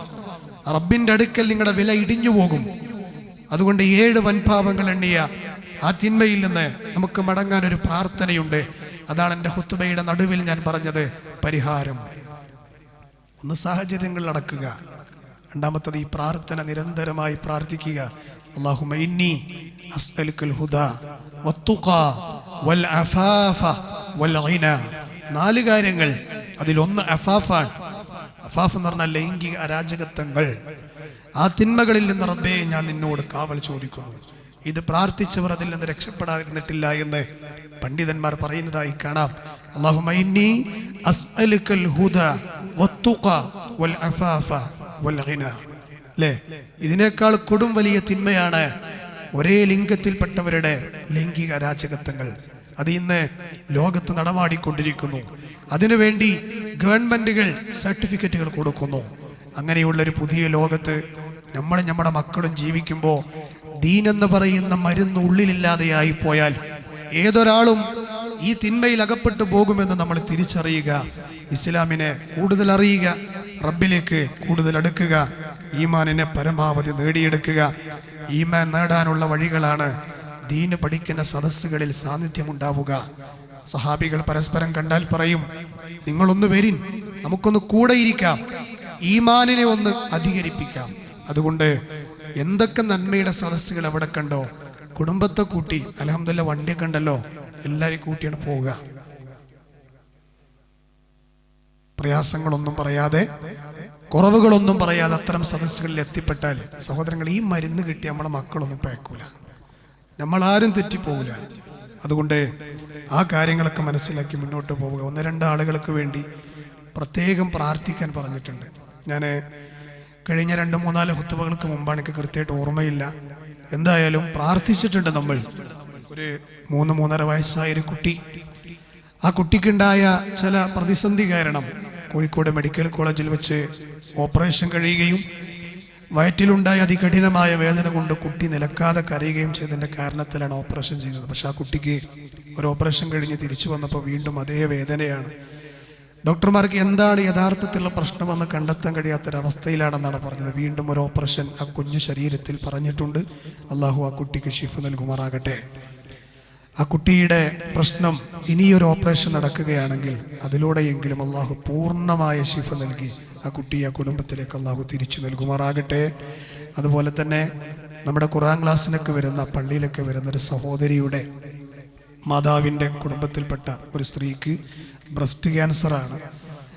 റബ്ബിന്റെ അടുക്കൽ നിങ്ങളുടെ വില ഇടിഞ്ഞു പോകും. അതുകൊണ്ട് 7 വൻപാപങ്ങൾ എണ്ണിയ ആ തിന്മയിൽ നിന്ന് നമുക്ക് മടങ്ങാൻ ഒരു പ്രാർത്ഥനയുണ്ട്. അതാണ് എൻ്റെ ഖുത്ബയുടെ നടുവിൽ ഞാൻ പറഞ്ഞത്, പരിഹാരം. ഒന്ന് സാഹചര്യങ്ങളിൽ അടക്കുക, രണ്ടാമത്തത് ഈ പ്രാർത്ഥന നിരന്തരമായി പ്രാർത്ഥിക്കുക. അല്ലാഹുമ്മ ഇന്നി അസ്അലുക്കൽ ഹുദാ വത്തുഖാ വൽ അഫാഫ വൽ ഗിന. 4 കാര്യങ്ങൾ. അതിലൊന്ന് അഫാഫാണ്. അഫാഫ് എന്ന് പറഞ്ഞാൽ ലൈംഗിക അരാജകത്വങ്ങൾ. ആ തിന്മകളിൽ നിന്ന് റബ്ബേ ഞാൻ നിന്നോട് കാവൽ ചോദിക്കുന്നു. ഇത് പ്രാർത്ഥിച്ചവർ അതിൽ നിന്ന് രക്ഷപ്പെടാതിരുന്നിട്ടില്ല എന്ന് പണ്ഡിതന്മാർ പറയുന്നതായി കാണാം. അല്ലാഹുമ്മ ഇന്നി അസ്അലുക്കൽ ഹുദാ വത്തുഖാ വൽ അഫാഫ വൽ ഗിന. അല്ലേ? ഇതിനേക്കാൾ കൊടും വലിയ തിന്മയാണ് ഒരേ ലിംഗത്തിൽപ്പെട്ടവരുടെ ലൈംഗിക അരാജകത്വങ്ങൾ. അത് ഇന്ന് ലോകത്ത് നടമാടിക്കൊണ്ടിരിക്കുന്നു. അതിനുവേണ്ടി ഗവൺമെന്റുകൾ സർട്ടിഫിക്കറ്റുകൾ കൊടുക്കുന്നു. അങ്ങനെയുള്ളൊരു പുതിയ ലോകത്ത് നമ്മുടെ മക്കളും ജീവിക്കുമ്പോൾ ദീൻ എന്ന് പറയുന്ന മരുന്ന് ഉള്ളിലില്ലാതെയായി പോയാൽ ഏതൊരാളും ഈ തിന്മയിൽ അകപ്പെട്ടു പോകുമെന്ന് നമ്മൾ തിരിച്ചറിയുക. ഇസ്ലാമിനെ കൂടുതൽ അറിയുക, റബ്ബിലേക്ക് കൂടുതൽ അടുക്കുക, ഈമാനിനെ പരമാവധി നേടിയെടുക്കുക. ഈമാൻ നേടാനുള്ള വഴികളാണ് ദീന് പഠിക്കുന്ന സദസ്സുകളിൽ സാന്നിധ്യമുണ്ടാവുക. സഹാബികൾ പരസ്പരം കണ്ടാൽ പറയും, നിങ്ങളൊന്ന് വരിൻ, നമുക്കൊന്ന് കൂടെ ഇരിക്കാം, ഈമാനിനെ ഒന്ന് അധികരിപ്പിക്കാം. അതുകൊണ്ട് എന്തൊക്കെ നന്മയുടെ സദസ്സുകൾ അവിടെ കണ്ടോ, കുടുംബത്തെ കൂട്ടി, അൽഹംദുലില്ലാഹ് വണ്ടിയൊക്കെ ഉണ്ടല്ലോ, എല്ലാവരെയും കൂട്ടിയാണ് പോവുക. പ്രയാസങ്ങളൊന്നും പറയാതെ, കുറവുകളൊന്നും പറയാതെ അത്തരം സദസ്സുകളിൽ എത്തിപ്പെട്ടാൽ സഹോദരങ്ങൾ, ഈ മരുന്ന് കിട്ടി നമ്മളെ മക്കളൊന്നും പഴക്കൂല, നമ്മളാരും തെറ്റിപ്പോകില്ല. അതുകൊണ്ട് ആ കാര്യങ്ങളൊക്കെ മനസ്സിലാക്കി മുന്നോട്ട് പോവുക. 1-2 ആളുകൾക്ക് വേണ്ടി പ്രത്യേകം പ്രാർത്ഥിക്കാൻ പറഞ്ഞിട്ടുണ്ട്. ഞാൻ കഴിഞ്ഞ 2-3-4 ഖുത്ബകൾക്ക് മുമ്പാണ്, എനിക്ക് കൃത്യമായിട്ട് ഓർമ്മയില്ല. എന്തായാലും പ്രാർത്ഥിച്ചിട്ടുണ്ട്. നമ്മൾ ഒരു 3-3.5 വയസ്സായൊരു കുട്ടി, ആ കുട്ടിക്കുണ്ടായ ചില പ്രതിസന്ധി കാരണം കോഴിക്കോട് മെഡിക്കൽ കോളേജിൽ വെച്ച് ഓപ്പറേഷൻ കഴിയുകയും വയറ്റിലുണ്ടായ അതികഠിനമായ വേദന കൊണ്ട് കുട്ടി നിലക്കാതെ കരയുകയും ചെയ്തതിൻ്റെ കാരണത്തിലാണ് ഓപ്പറേഷൻ ചെയ്തത്. പക്ഷെ ആ കുട്ടിക്ക് ഒരു ഓപ്പറേഷൻ കഴിഞ്ഞ് തിരിച്ചു വന്നപ്പോൾ വീണ്ടും അതേ വേദനയാണ്. ഡോക്ടർമാർക്ക് എന്താണ് യഥാർത്ഥത്തിലുള്ള പ്രശ്നമെന്ന് കണ്ടെത്താൻ കഴിയാത്തൊരവസ്ഥയിലാണെന്നാണ് പറഞ്ഞത്. വീണ്ടും ഒരു ഓപ്പറേഷൻ ആ കുഞ്ഞു ശരീരത്തിൽ പറഞ്ഞിട്ടുണ്ട്. അള്ളാഹു ആ കുട്ടിക്ക് ശിഫ നൽകുമാറാകട്ടെ. ആ കുട്ടിയുടെ പ്രശ്നം ഇനിയൊരു ഓപ്പറേഷൻ നടക്കുകയാണെങ്കിൽ അതിലൂടെയെങ്കിലും അള്ളാഹു പൂർണ്ണമായ ശിഫ നൽകി ആ കുട്ടി ആ കുടുംബത്തിലേക്ക് അള്ളാഹു തിരിച്ചു നൽകുമാറാകട്ടെ. അതുപോലെ തന്നെ നമ്മുടെ ഖുർആൻ ക്ലാസ്സിനൊക്കെ വരുന്ന, പള്ളിയിലൊക്കെ വരുന്ന ഒരു സഹോദരിയുടെ മാതാവിൻ്റെ കുടുംബത്തിൽപ്പെട്ട ഒരു സ്ത്രീക്ക് ബ്രസ്റ്റ് ക്യാൻസറാണ്.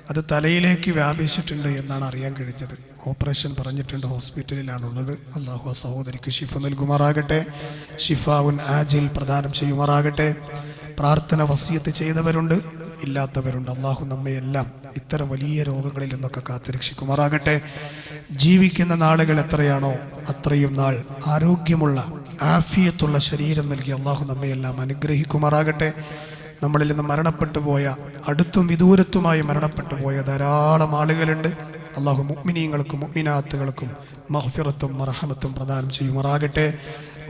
അത് തലയിലേക്ക് വ്യാപിച്ചിട്ടുണ്ട് എന്നാണ് അറിയാൻ കഴിഞ്ഞത്. ഓപ്പറേഷൻ പറഞ്ഞിട്ടുണ്ട്, ഹോസ്പിറ്റലിലാണുള്ളത്. അള്ളാഹു ആ സഹോദരിക്ക് ശിഫ നൽകുമാറാകട്ടെ, ഷിഫാവുൻ ആജിൽ പ്രദാനം ചെയ്യുമാറാകട്ടെ. പ്രാർത്ഥന വസിയത്ത് ചെയ്തവരുണ്ട്, ഇല്ലാത്തവരുണ്ട്. അള്ളാഹു നമ്മയെല്ലാം ഇത്തരം വലിയ രോഗങ്ങളിൽ നിന്നൊക്കെ കാത്തുരക്ഷിക്കുമാറാകട്ടെ. ജീവിക്കുന്ന നാളുകൾ എത്രയാണോ അത്രയും നാൾ ആരോഗ്യമുള്ള ആഫിയത്തുള്ള ശരീരം നൽകി അള്ളാഹു നമ്മയെല്ലാം അനുഗ്രഹിക്കുമാറാകട്ടെ. നമ്മളിൽ നിന്ന് മരണപ്പെട്ടു പോയ, അടുത്തും വിദൂരത്തുമായി മരണപ്പെട്ടു പോയ ധാരാളം ആളുകളുണ്ട്. അള്ളാഹു മുഅ്മിനീങ്ങൾക്കും മുഅ്മിനാത്തുകൾക്കും മഗ്ഫിറത്തും മർഹമത്തും പ്രദാനം ചെയ്യുമാറാകട്ടെ.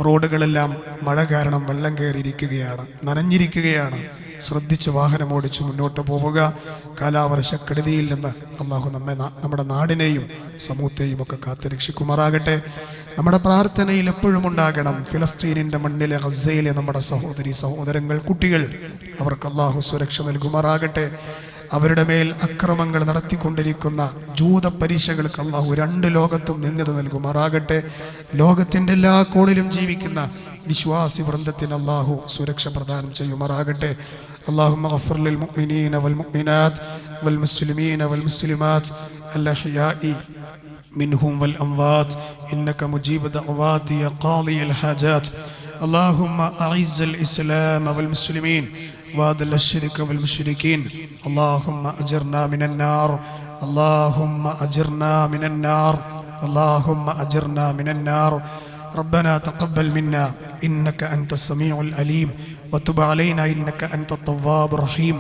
റോഡുകളെല്ലാം മഴ കാരണം വെള്ളം കയറിയിരിക്കുകയാണ്, നനഞ്ഞിരിക്കുകയാണ്. ശ്രദ്ധിച്ച് വാഹനമോടിച്ച് മുന്നോട്ട് പോവുക. കാലാവർഷക്കെടുതിയിൽ നിന്ന് അള്ളാഹു നമ്മുടെ നാടിനെയും സമൂഹത്തെയും ഒക്കെ കാത്തുരക്ഷിക്കുമാറാകട്ടെ. നമ്മുടെ പ്രാർത്ഥനയിൽ എപ്പോഴും ഉണ്ടാകണം ഫിലസ്തീനിൻ്റെ മണ്ണിലെ ഗസയിലെ നമ്മുടെ സഹോദരി സഹോദരങ്ങൾ, കുട്ടികൾ, അവർക്ക് അള്ളാഹു സുരക്ഷ നൽകുമാറാകട്ടെ. അവരുടെ മേൽ അക്രമങ്ങൾ നടത്തിക്കൊണ്ടിരിക്കുന്ന ജൂത പരീക്ഷകൾക്ക് അള്ളാഹു രണ്ട് ലോകത്തും നിന്ദത നൽകുമാറാകട്ടെ. ലോകത്തിൻ്റെ എല്ലാ കോണിലും ജീവിക്കുന്ന വിശ്വാസി വൃന്ദത്തിന് അള്ളാഹു സുരക്ഷ പ്രദാനം ചെയ്യുമാറാകട്ടെ. اللهم اغفر للمؤمنين والمؤمنات والمسلمين والمسلمات الأحياء منهم والأموات إنك مجيب دعوات يا قاضي الحاجات. اللهم أعز الإسلام والمسلمين وأذل الشرك والمشركين. اللهم أجرنا من النار. اللهم أجرنا من النار. اللهم أجرنا من النار. ربنا تقبل منا إنك أنت السميع العليم وتب علينا إنك أنت التواب الرحيم.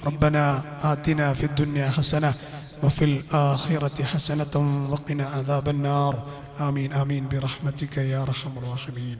ربنا آتنا في الدنيا حسنة وفي الآخرة حسنة وقنا عذاب النار. آمين آمين برحمتك يا أرحم الراحمين.